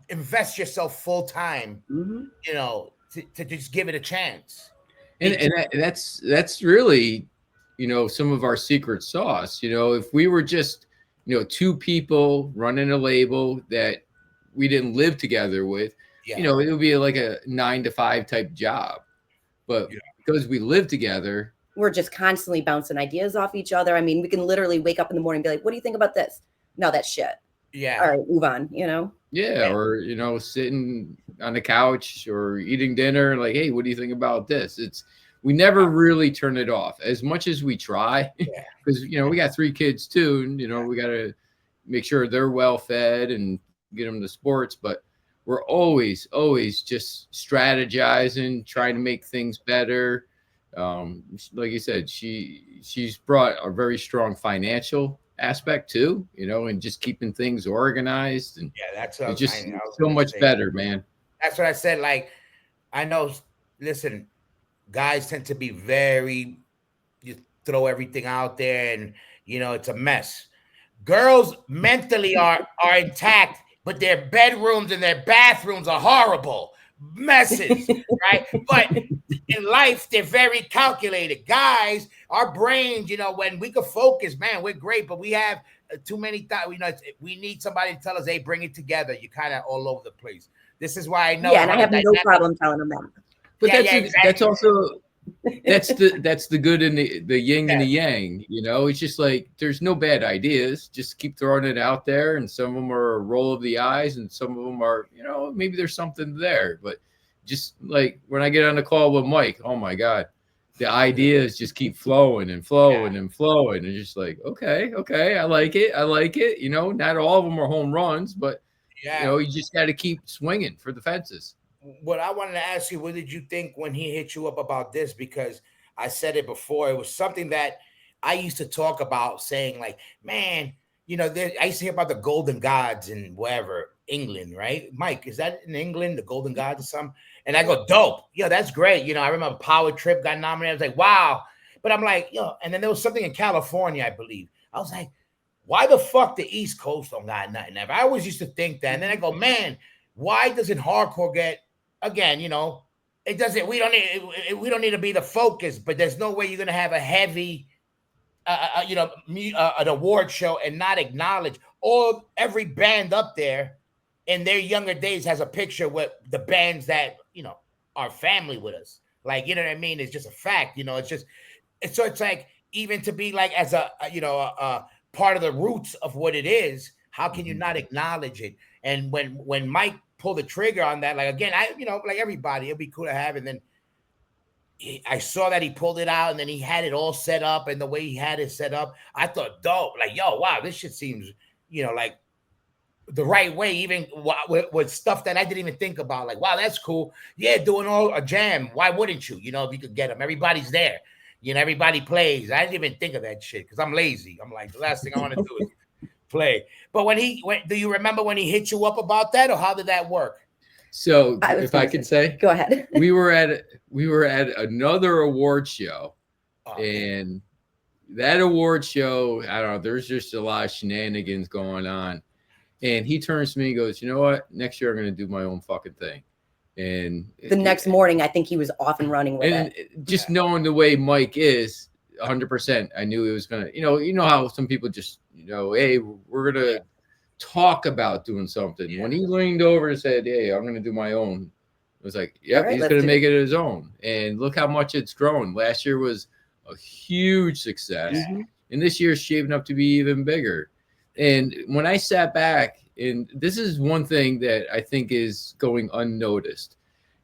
invest yourself full time. You know, to just give it a chance. And that's really, you know, some of our secret sauce. You know, if we were just, you know, two people running a label that we didn't live together with, you know, it would be like a 9-to-5 type job. But because we live together, we're just constantly bouncing ideas off each other. I mean, we can literally wake up in the morning and be like, what do you think about this? No, that's shit. Yeah. All right, move on, you know? Yeah. Or, you know, sitting on the couch or eating dinner, like, hey, what do you think about this? We never really turn it off as much as we try, because, you know, we got 3 kids too. And, you know, we got to make sure they're well fed and get them to sports. But we're always just strategizing, trying to make things better. Like you said, she's brought a very strong financial aspect too, you know, and just keeping things organized. And that's it's just so much better, man. That's what I said. Like, I know, listen, guys tend to be you throw everything out there and, you know, it's a mess. Girls mentally are intact, but their bedrooms and their bathrooms are horrible messes, right? But in life, they're very calculated. Guys, our brains, you know, when we could focus, man, we're great, but we have too many thoughts. You know, we need somebody to tell us, hey, bring it together. You're kind of all over the place. This is why I know. Yeah, and I have no problem telling them that. But that's also that's the good and the yin and the yang. You know, it's just like there's no bad ideas. Just keep throwing it out there, and some of them are a roll of the eyes, and some of them are, you know, maybe there's something there. But just like when I get on the call with Mike, oh my God, the ideas just keep flowing and flowing and flowing, and just like, okay, I like it. You know, not all of them are home runs, but you know, you just got to keep swinging for the fences. What I wanted to ask you, what did you think when he hit you up about this? Because I said it before, it was something that I used to talk about, saying like, man, you know, I used to hear about the Golden Gods in wherever, England, right? Mike, is that in England, the Golden Gods or something? And I go, dope. Yeah, that's great. You know, I remember Power Trip got nominated. I was like, wow. But I'm like, yo, and then there was something in California, I believe. I was like, why the fuck the East Coast don't got nothing ever? I always used to think that. And then I go, man, why doesn't hardcore get, again, you know, it doesn't, we don't need to be the focus, but there's no way you're going to have a heavy, you know, an award show and not acknowledge every band up there in their younger days has a picture with the bands that, you know, are family with us. Like, you know what I mean? It's just a fact, you know, it's like, even to be like, as a you know, a part of the roots of what it is, how can you not acknowledge it? And when Mike pulled the trigger on that, like, again, you know, like everybody, it'd be cool to have. And then I saw that he pulled it out, and then he had it all set up, and the way he had it set up, I thought, dope. Like, yo, wow, this shit seems, you know, like the right way, even with stuff that I didn't even think about. Like, wow, that's cool. Yeah, doing a jam. Why wouldn't you? You know, if you could get them, everybody's there. You know, everybody plays. I didn't even think of that shit because I'm lazy. I'm like, the last thing I want to do is play. But do you remember when he hit you up about that, or how did that work? So I was if I gonna can say, Go ahead. we were at another award show, Oh, man. and that award show, I don't know, there's just a lot of shenanigans going on. And he turns to me and goes, you know what? Next year I'm going to do my own fucking thing. And The next morning, I think he was off and running with and it. just knowing the way Mike is, 100%, I knew he was going to, you know how some people just, hey, we're going to talk about doing something. Yeah. When he leaned over and said, hey, I'm going to do my own, it was like, yep, All right, he's let's going to do make it his own. And look how much it's grown. Last year was a huge success. Mhm. And this year's shaping up to be even bigger. And when I sat back, and this is one thing that I think is going unnoticed.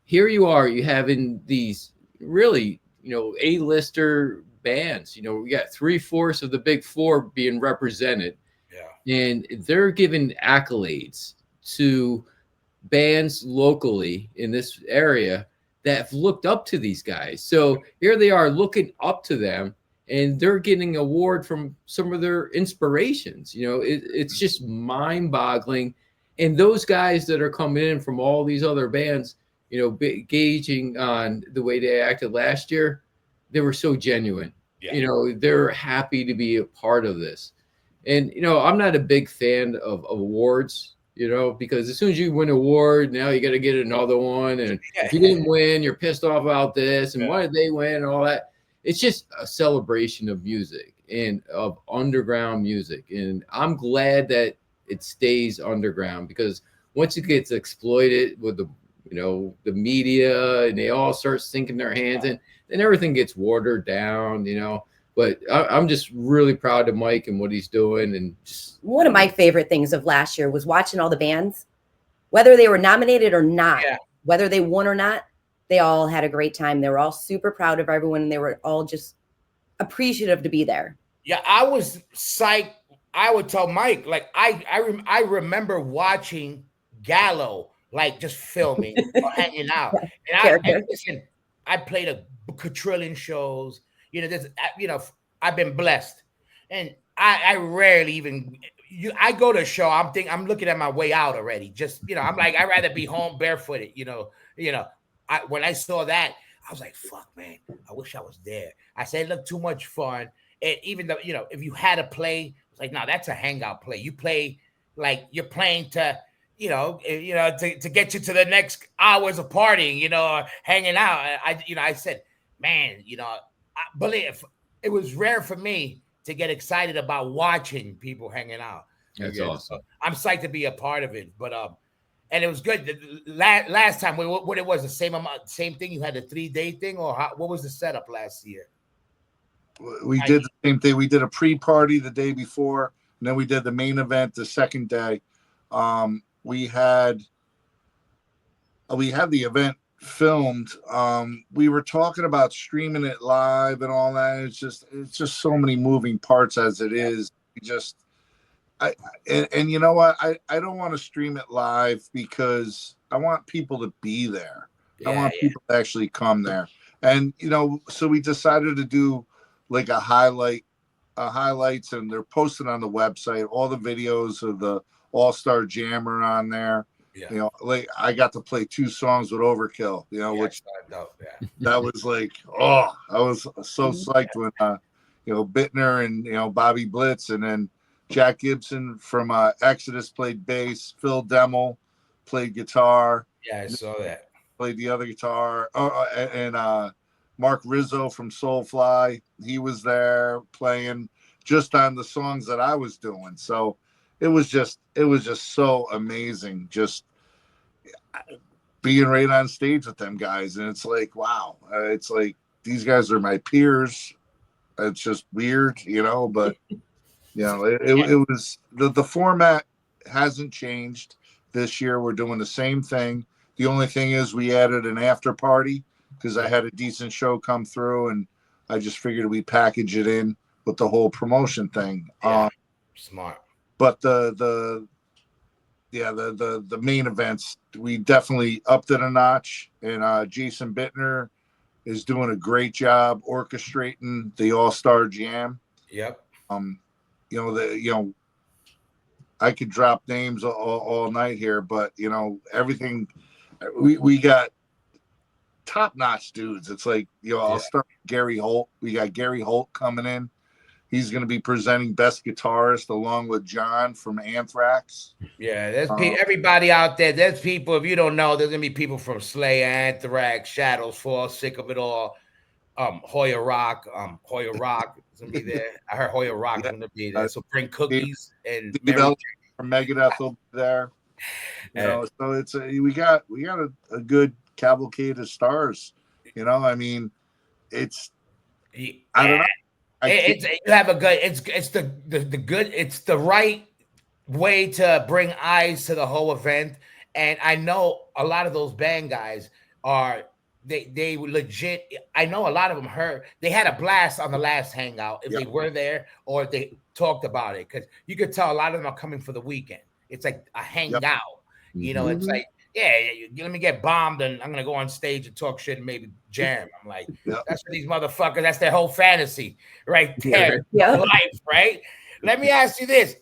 Here you are, you having these really, A-lister bands. We got 3/4 of the big four being represented. Yeah. And they're giving accolades to bands locally in this area that have looked up to these guys. So here they are looking up to them, and they're getting award from some of their inspirations. It's just mind-boggling. And those guys that are coming in from all these other bands, gauging on the way they acted last year, they were so genuine. Yeah. They're happy to be a part of this. And I'm not a big fan of awards, because as soon as you win an award, now you got to get another one. And if you didn't win, you're pissed off about this. And why did they win and all that? It's just a celebration of music and of underground music. And I'm glad that it stays underground, because once it gets exploited with the media, and they all start sinking their hands in, then everything gets watered down, But I'm just really proud of Mike and what he's doing. And just One of my favorite things of last year was watching all the bands, whether they were nominated or not, whether they won or not, they all had a great time. They were all super proud of everyone, and they were all just appreciative to be there. Yeah, I was psyched. I would tell Mike, like, I remember watching Gallo, like, just filming or hanging out. And listen, I played a quadrillion shows. I've been blessed, and I rarely even. I go to a show. I'm looking at my way out already. Just I'm like, I'd rather be home barefooted. When I saw that, I was like, fuck, man, I wish I was there. I said, it looked too much fun. And even though, if you had to play, it's like, no, that's a hangout play. You play like you're playing to, to get you to the next hours of partying, or hanging out. I said, man, I believe it was rare for me to get excited about watching people hanging out. That's awesome. I'm psyched to be a part of it, but and it was good. Last time, what it was, the same thing. You had the 3-day thing, or what was the setup last year? We did the same thing. We did a pre-party the day before, and then we did the main event the second day. We had the event filmed. We were talking about streaming it live and all that. It's just so many moving parts as it is. And you know what? I don't want to stream it live because I want people to be there. I want people to actually come there. And so we decided to do like a highlights, and they're posted on the website. All the videos of the All-Star Jam are on there. Yeah. Like I got to play 2 songs with Overkill, which that was like, I was so psyched when Bittner and Bobby Blitz, and then Jack Gibson from Exodus played bass. Phil Demmel played guitar. Yeah, I saw that. Played the other guitar. And Mark Rizzo from Soulfly, he was there playing just on the songs that I was doing. So it was just so amazing, just being right on stage with them guys. And it's like, wow, it's like these guys are my peers. It's just weird, but it was the format hasn't changed this year. We're doing the same thing. The only thing is we added an after party because I had a decent show come through, and I just figured we package it in with the whole promotion thing. Smart. But the main events, we definitely upped it a notch, and Jason Bittner is doing a great job orchestrating the All-Star Jam. Yep. I could drop names all night here, but you know, everything we got top-notch dudes. It's like, you know, I'll start with Gary Holt. We got Gary Holt coming in. He's going to be presenting Best Guitarist along with John from Anthrax. Yeah, there's everybody out there. There's people, if you don't know, there's gonna be people from Slayer, Anthrax, Shadows Fall, Sick of It All, Hoya Rock is gonna be there. I heard Hoya Rock is gonna be there. So bring cookies and Steve from Megadeth will be there. You know, so it's we got a good cavalcade of stars. You know, I mean, it's I don't know. You have a good. It's the good. It's the right way to bring eyes to the whole event. And I know a lot of those band guys are they legit. I know a lot of them heard they had a blast on the last hangout if they were there or if they talked about it, because you could tell a lot of them are coming for the weekend. It's like a hangout. You know, it's like, let me get bombed and I'm gonna go on stage and talk shit and maybe jam. I'm like, that's for these motherfuckers. That's their whole fantasy right there. Life, right? Let me ask you this.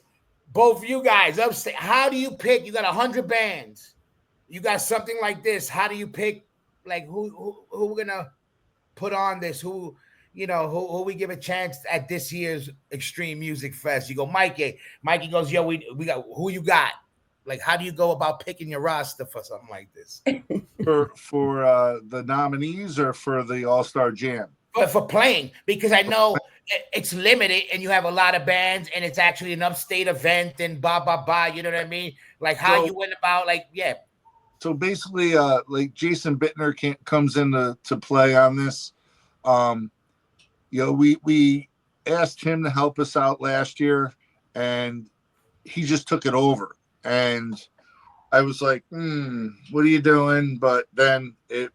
Both of you guys upstate, how do you pick? You got 100 bands. You got something like this. How do you pick, like, who we're gonna put on this? Who we give a chance at this year's Extreme Music Fest? You go, Mikey. Mikey goes, yo, we got, who you got? Like, how do you go about picking your roster for something like this? for the nominees or for the All-Star Jam? For playing, because I know it's limited and you have a lot of bands and it's actually an upstate event and blah, blah, blah. You know what I mean? Like how you went about, like, So basically, like Jason Bittner comes in to play on this. You know, we asked him to help us out last year and he just took it over. And I was like, what are you doing? But then it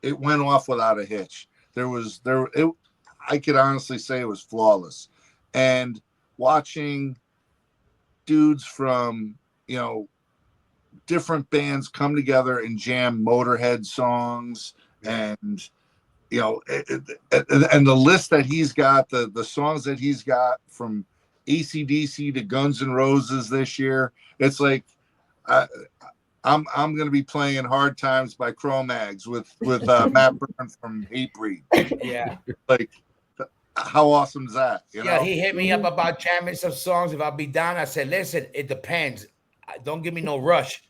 went off without a hitch. I could honestly say it was flawless. And watching dudes from, you know, different bands come together and jam Motorhead songs and, you know, and the list that he's got, the songs that he's got from AC/DC to Guns N' Roses this year, it's like I'm going to be playing Hard Times by Cro-Mags with Matt Byrne from Hatebreed. Yeah. Like, how awesome is that? You know? He hit me up about jamming some songs. If I'll be down, I said, listen, it depends. Don't give me no Rush.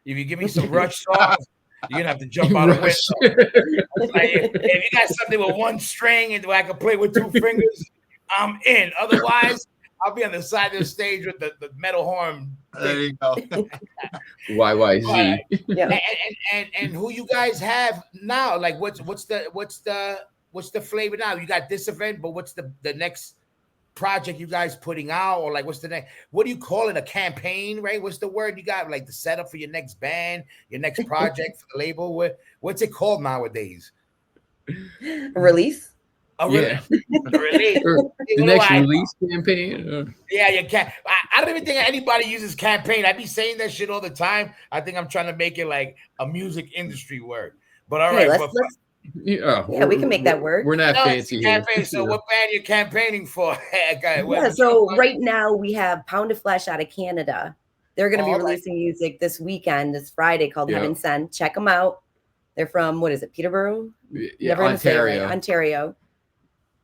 If you give me some Rush songs, you're gonna have to jump out a window. Like, if you got something with one string and I can play with two fingers, I'm in. Otherwise, I'll be on the side of the stage with the metal horn. There you go. YYZ. And who you guys have now? Like, what's the flavor now? You got this event, but what's the next project you guys putting out? Or like, what's the next? What do you call it? A campaign, right? What's the word you got? Like the setup for your next band, your next project for the label. What's it called nowadays? Release. Release. The next release campaign. Yeah, you can't. I don't even think anybody uses campaign. I be saying that shit all the time. I think I'm trying to make it like a music industry word. But all right, we can make that work. We're not fancy here. So what band you campaigning for? So right now we have Pound of Flesh out of Canada. They're going to be releasing music this weekend, this Friday, called Heaven Sent. Check them out. They're from, what is it, Peterborough? Ontario.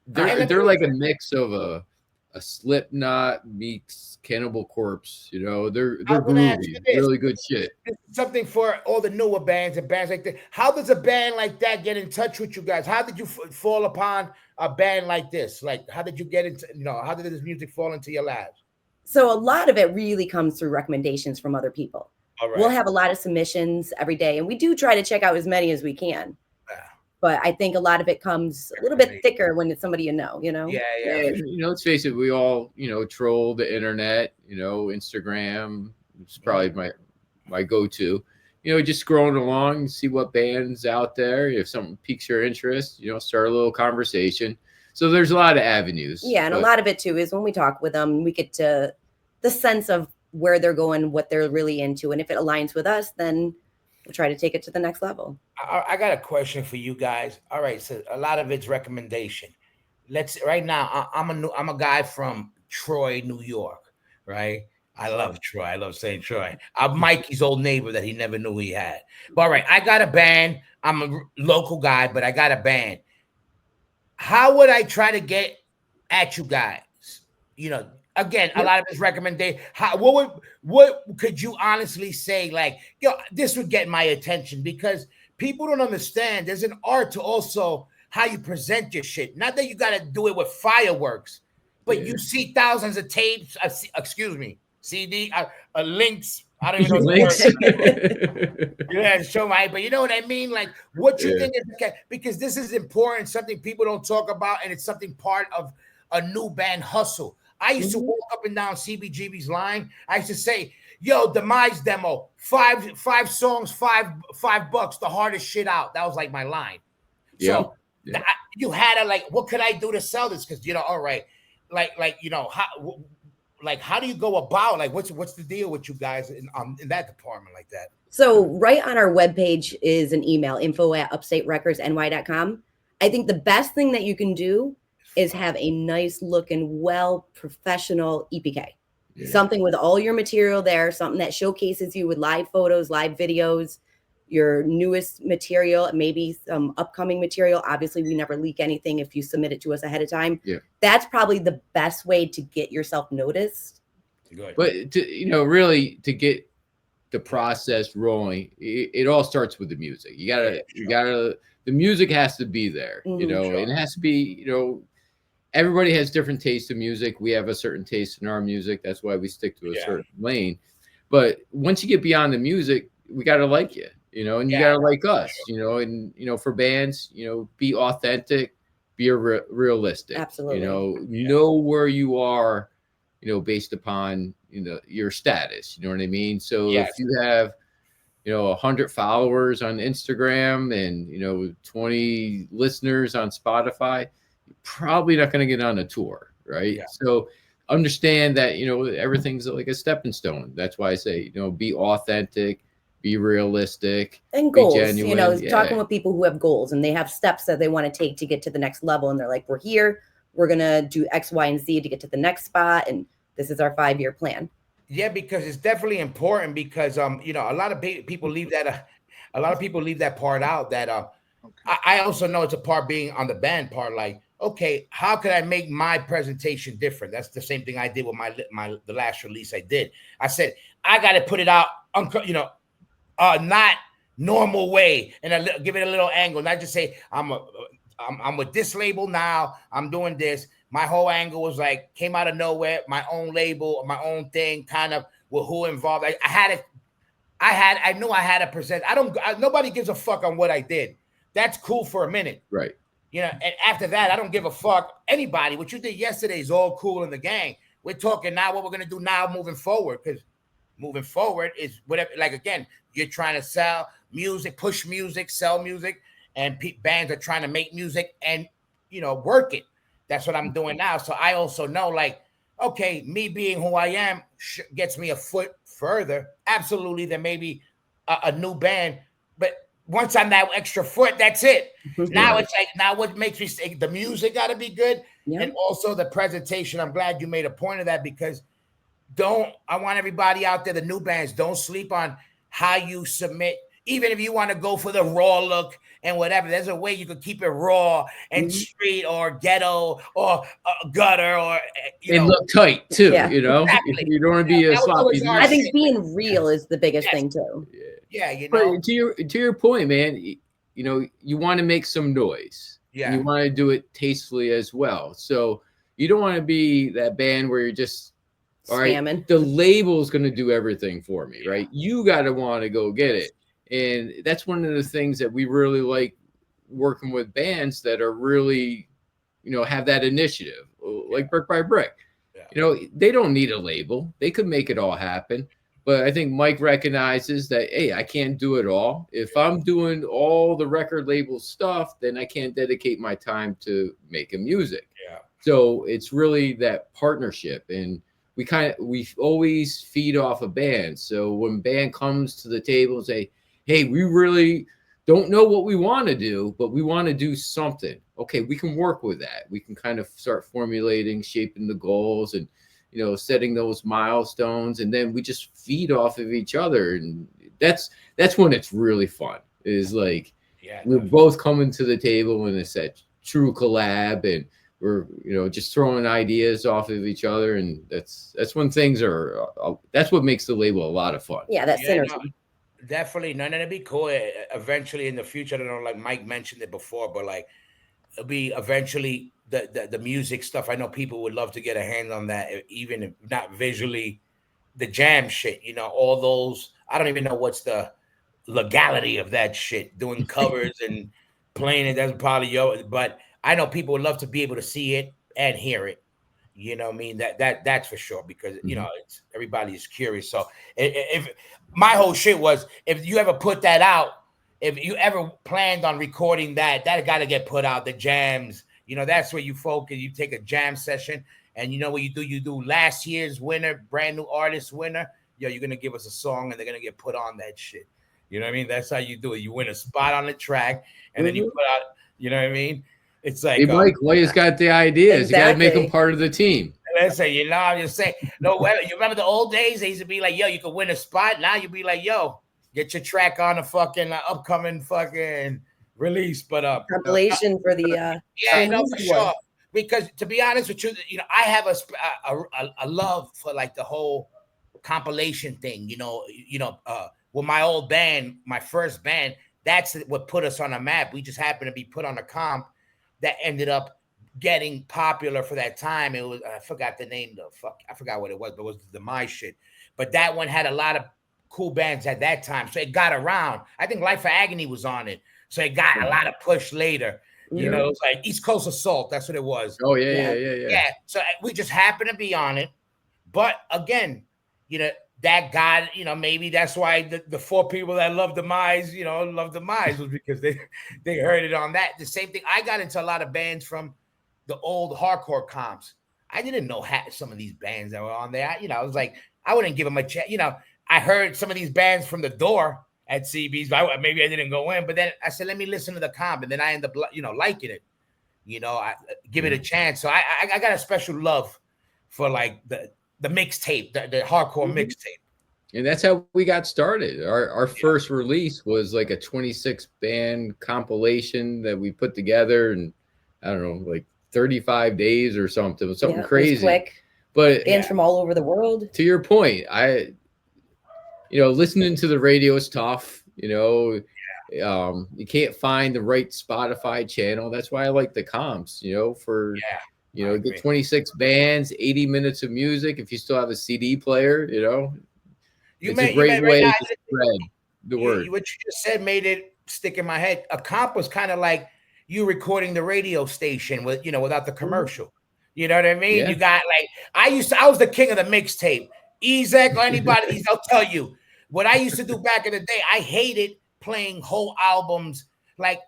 They're like a mix of a Slipknot meets Cannibal Corpse. You know, they're groovy, really good shit. Something for all the newer bands and bands like that. How does a band like that get in touch with you guys? How did you fall upon a band like this? Like, how did you get into? How did this music fall into your lives? So a lot of it really comes through recommendations from other people. All right. We'll have a lot of submissions every day, and we do try to check out as many as we can. But I think a lot of it comes a little bit thicker when it's somebody you know. Yeah. Let's face it, we all, troll the internet, Instagram. It's probably my go-to. Just scrolling along, see what band's out there. If something piques your interest, start a little conversation. So there's a lot of avenues. Yeah, and a lot of it too is when we talk with them, we get to the sense of where they're going, what they're really into. And if it aligns with us, then we'll try to take it to the next level. I got a question for you guys. All right, so a lot of it's recommendation. Right now, I'm a guy from Troy, New York, right? I love Troy. I love saying Troy. I'm Mikey's old neighbor that he never knew he had. But all right, I got a band. I'm a local guy, but I got a band. How would I try to get at you guys? You know, again, a lot of his recommendation. What could you honestly say? Like, yo, this would get my attention because people don't understand. There's an art to also how you present your shit. Not that you got to do it with fireworks, but you see thousands of tapes. Excuse me, CD links. I don't even know Links. the word. Yeah, show my, but you know what I mean? Like, what you think is okay, because this is important, something people don't talk about, and it's something part of a new band hustle. I used to walk up and down CBGB's line. I used to say, yo, Demise demo, five songs, $5, the hardest shit out. That was like my line. So you had to like, what could I do to sell this? Because you know, all right, like you know, how do you go about, like, what's the deal with you guys in that department like that? So right on our webpage is an email, info@upstaterecordsny.com. I think the best thing that you can do is have a nice looking, well, professional EPK. Yeah. Something with all your material there, something that showcases you with live photos, live videos, your newest material, maybe some upcoming material. Obviously, we never leak anything if you submit it to us ahead of time. Yeah. That's probably the best way to get yourself noticed. Good. But really to get the process rolling, it all starts with the music. The music has to be there, and it has to be, everybody has different tastes in music. We have a certain taste in our music. That's why we stick to a certain lane. But once you get beyond the music, we got to like you, and you got to like us, and, for bands, be authentic, be realistic. Absolutely. Know where you are, based upon, your status, you know what I mean? So if you have, 100 followers on Instagram and, 20 listeners on Spotify, you're probably not going to get on a tour, right? Yeah. So understand that, everything's like a stepping stone. That's why I say, be authentic, be realistic, and goals. Talking with people who have goals and they have steps that they want to take to get to the next level. And they're like, we're here, we're going to do X, Y, and Z to get to the next spot. And this is our 5-year plan. Yeah, because it's definitely important because, a lot of people leave that, part out that, I also know it's a part being on the band part, like, okay, how could I make my presentation different? That's the same thing I did with the last release I did. I said, I got to put it out, not normal way, and give it a little angle, not just say I'm with this label now, I'm doing this. My whole angle was like, came out of nowhere, my own label, my own thing, kind of with who involved. I knew I had to present. Nobody gives a fuck on what I did. That's cool for a minute. Right. And after that, I don't give a fuck anybody. What you did yesterday is all cool in the gang. We're talking now what we're going to do now moving forward, because moving forward is whatever, like, again, you're trying to sell music, push music, sell music, and bands are trying to make music and, work it. That's what I'm doing now. So I also know, like, okay, me being who I am gets me a foot further, absolutely, than maybe a new band. But once I'm that extra foot, that's it. Now it's like, now what makes me say the music got to be good, and also the presentation. I'm glad you made a point of that, because I want everybody out there, the new bands, don't sleep on how you submit. Even if you want to go for the raw look and whatever, there's a way you could keep it raw and street or ghetto or gutter or look tight too. Exactly. You don't want to be a sloppy. I think being real is the biggest thing too. Yeah, But to your point, man, you want to make some noise. Yeah, you want to do it tastefully as well. So you don't want to be that band where you're just all right. The label's going to do everything for me, right? You got to want to go get it. And that's one of the things that we really like working with bands that are really, have that initiative, like Brick by Brick. Yeah. They don't need a label. They could make it all happen. But I think Mike recognizes that, hey, I can't do it all. If I'm doing all the record label stuff, then I can't dedicate my time to making music. Yeah. So it's really that partnership. And we always feed off a band. So when band comes to the table and say, hey, we really don't know what we want to do, but we want to do something. Okay, we can work with that. We can kind of start formulating, shaping the goals. And, setting those milestones, and then we just feed off of each other, and that's when it's really fun. Is like we're both coming to the table, and it's that true collab, and we're just throwing ideas off of each other, and that's when things are. That's what makes the label a lot of fun. Yeah, that's synergy. No, definitely. No, it'd be cool eventually in the future. I don't know, like Mike mentioned it before, but like it'll be eventually the music stuff. I know people would love to get a hand on that, even if not visually. The jam shit, all those. I don't even know what's the legality of that shit. Doing covers and playing it. That's probably but I know people would love to be able to see it and hear it. You know what I mean? That's for sure, because it's everybody is curious. So if my whole shit was, if you ever put that out, if you ever planned on recording that got to get put out. The jams, that's where you focus. You take a jam session, and what you do? You do last year's winner, brand new artist winner. You're gonna give us a song, and they're gonna get put on that shit. You know what I mean? That's how you do it. You win a spot on the track, and then you put out. You know what I mean? It's like, hey, Mike, Leah's got the ideas. Exactly. You got to make them part of the team. Listen, I'm just saying. No, you remember the old days? They used to be like, yo, you could win a spot. Now you be like, yo, get your track on a fucking upcoming fucking release. But compilation for the for sure. Because to be honest with you, I have a love for like the whole compilation thing. With my old band, my first band, that's what put us on a map. We just happened to be put on a comp that ended up getting popular for that time. It was, I forgot the name, I forgot what it was, but it was the My shit. But that one had a lot of cool bands at that time, so it got around. I think Life of Agony was on it, so it got a lot of push later. It was like East Coast Assault. That's what it was. Oh yeah. So we just happened to be on it, but again, that got, maybe that's why the four people that love Demise, love Demise, was because they heard it on that. The same thing. I got into a lot of bands from the old hardcore comps. I didn't know some of these bands that were on there. I was like, I wouldn't give them a chance. I heard some of these bands from the door at CB's, but maybe I didn't go in. But then I said, let me listen to the comp, and then I end up, liking it. I give it a chance. So I got a special love for like the mixtape, the hardcore mixtape. And that's how we got started. Our first release was like a 26 band compilation that we put together, and I don't know, like 35 days or something crazy. Quick. But bands from all over the world. To your point, listening to the radio is tough. You can't find the right Spotify channel. That's why I like the comps. Get 26 bands, 80 minutes of music. If you still have a CD player, it's a great way to spread the word. What you just said made it stick in my head. A comp was kind of like you recording the radio station with, without the commercial. You know what I mean? Yeah. You got like, I was the king of the mixtape. Ezek or anybody, they'll tell you what I used to do back in the day. I hated playing whole albums. Like,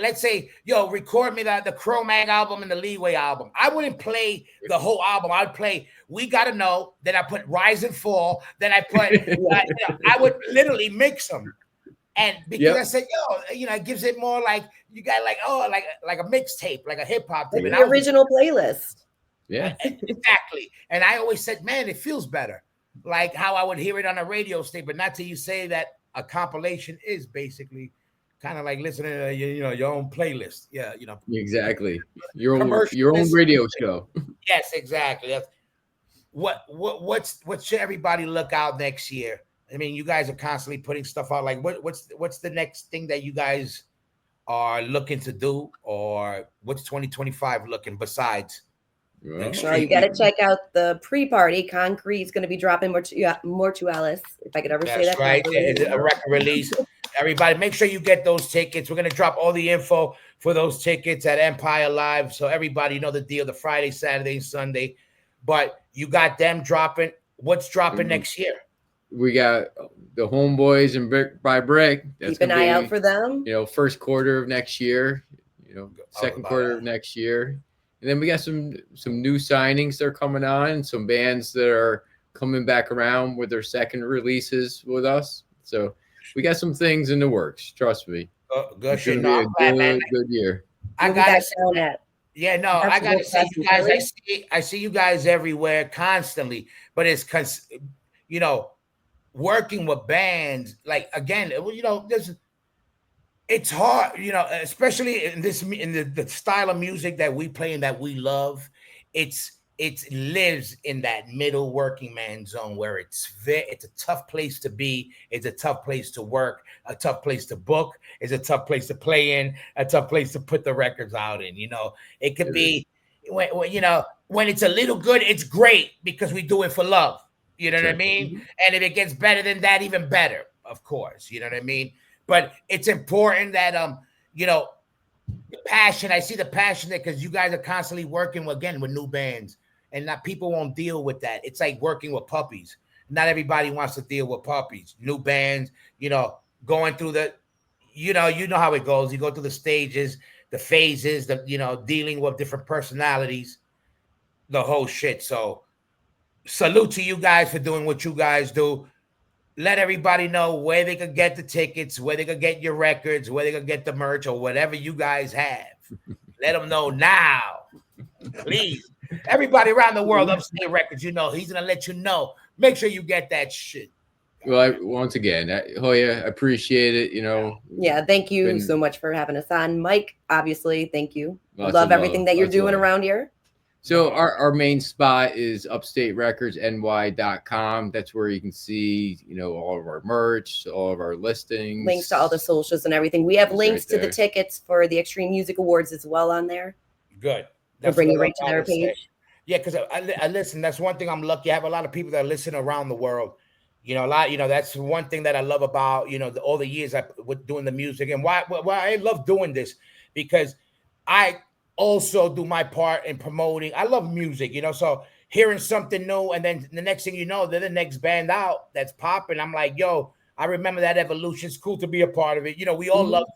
let's say, record me the Cro-Mag album and the Leeway album. I wouldn't play the whole album. I'd play We Gotta Know. Then I put Rise and Fall. Then I put, I would literally mix them. And because I said, it gives it more like, you got like a mixtape, like a hip hop tape. Like the original playlist. Yeah, exactly. And I always said, man, it feels better. Like how I would hear it on a radio station, but not till you say that a compilation is basically kind of like listening to your own playlist. Yeah, exactly. Your own radio show. Yes, exactly. That's what should everybody look out next year? I mean, you guys are constantly putting stuff out. Like, what's the next thing that you guys are looking to do, or what's 2025 looking besides? Well, you got to check out the pre-party. Concrete's going to be dropping Mortualis, if I could ever say that. That's right. It's a record release. Everybody, make sure you get those tickets. We're going to drop all the info for those tickets at Empire Live. So everybody know the deal, the Friday, Saturday, and Sunday. But you got them dropping. What's dropping next year? We got the Homeboys and Brick by Brick. Keep an eye out for them. First quarter of next year. Second quarter of next year. And then we got some new signings that are coming on, some bands that are coming back around with their second releases with us. So we got some things in the works. Trust me. Good shit. It's gonna be a good year. I got it. Yeah, no, I That's gotta world say, class you in guys, Philly. I see you guys everywhere constantly, but it's because, you know, working with bands, like again, it's hard, especially in the style of music that we play and that we love. It lives in that middle working man zone where it's a tough place to be, it's a tough place to work, a tough place to book, it's a tough place to play in, a tough place to put the records out in. It could be when it's a little good, it's great because we do it for love. You know what I mean? And if it gets better than that, even better, of course. You know what I mean? But it's important that the passion. I see the passion there because you guys are constantly working again with new bands, and not people won't deal with that. It's like working with puppies. Not everybody wants to deal with puppies. New bands, going through you know how it goes. You go through the stages, the phases, dealing with different personalities, the whole shit. So salute to you guys for doing what you guys do. Let everybody know where they could get the tickets, where they could get your records, where they could get the merch or whatever you guys have. Let them know now, please. Everybody around the world, Upstate Records, he's gonna let you know. Make sure you get that shit. Well, once again, Hoya, I appreciate it. Yeah, thank you been so much for having us on. Mike, obviously, thank you. Lots Love of everything love, that you're lots of doing love. around here. So our main spot is upstaterecordsny.com. That's where you can see, all of our merch, all of our listings. Links to all the socials and everything. We have It's links right to the tickets for the Extreme Music Awards as well on there. Good. We'll bring you what I right to their gotta say. page. Yeah, because I listen. That's one thing I'm lucky. I have a lot of people that listen around the world. A lot. That's one thing that I love about all the years I with doing the music and why I love doing this because I also do my part in promoting. I love music, so hearing something new and then the next thing you know, they're the next band out that's popping. I'm like, yo, I remember that evolution. It's cool to be a part of it. We all love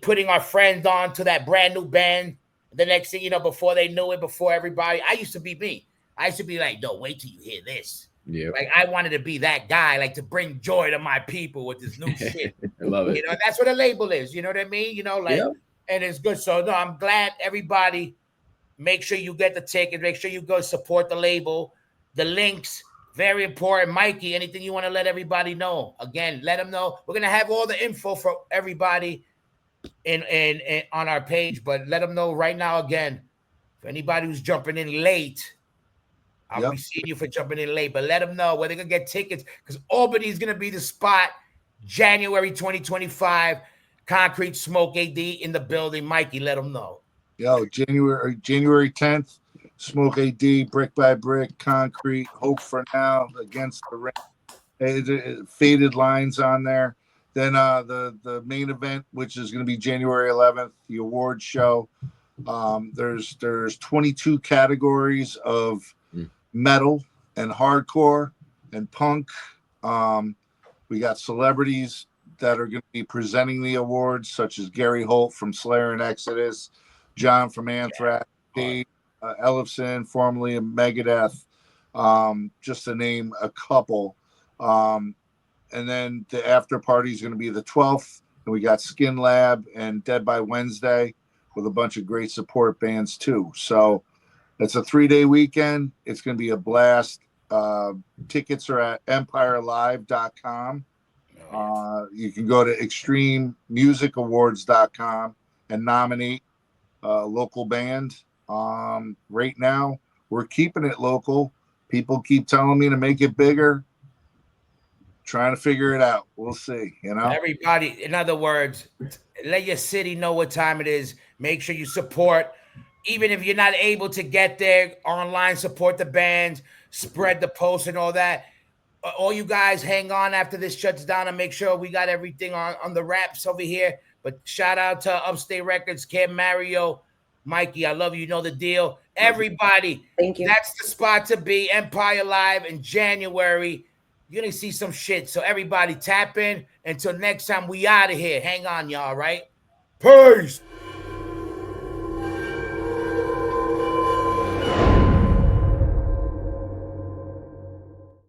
putting our friends on to that brand new band. The next thing you know, before they knew it, before everybody, I used to be me. I used to be like, no, wait till you hear this. Yeah. Like I wanted to be that guy, like to bring joy to my people with this new shit. I love it. That's what a label is. You know what I mean? And it's good. So no, I'm glad everybody. Make sure you get the ticket. Make sure you go support the label. The links, very important. Mikey, anything you want to let everybody know? Again, let them know. We're gonna have all the info for everybody in on our page, but let them know right now. Again, for anybody who's jumping in late, I'll be seeing you for jumping in late. But let them know where they're gonna get tickets because Albany's gonna be the spot. January 2025. Concrete Smoke AD in the building. Mikey, let them know. Yo, January 10th, Smoke AD, Brick by Brick, Concrete, Hope for Now, Against the Rain, faded lines on there. Then the main event, which is going to be January 11th, the award show. There's 22 categories of metal and hardcore and punk. We got celebrities that are going to be presenting the awards, such as Gary Holt from Slayer and Exodus, John from Anthrax, Dave Ellefson, formerly of Megadeth, just to name a couple. And then the after party is going to be the 12th, and we got Skin Lab and Dead by Wednesday with a bunch of great support bands too. So it's a 3-day weekend. It's going to be a blast. Tickets are at empirelive.com. You can go to extrememusicawards.com and nominate a local band. Right now, we're keeping it local. People keep telling me to make it bigger. Trying to figure it out. We'll see. Everybody, in other words, let your city know what time it is. Make sure you support. Even if you're not able to get there online, support the bands, spread the posts and all that. All you guys hang on after this shuts down and make sure we got everything on the wraps over here. But shout out to Upstate Records, Kim, Mario, Mikey. I love you. You know the deal. Everybody, thank you. That's the spot to be. Empire Live in January. You're going to see some shit. So everybody tap in. Until next time, we out of here. Hang on, y'all, right? Peace.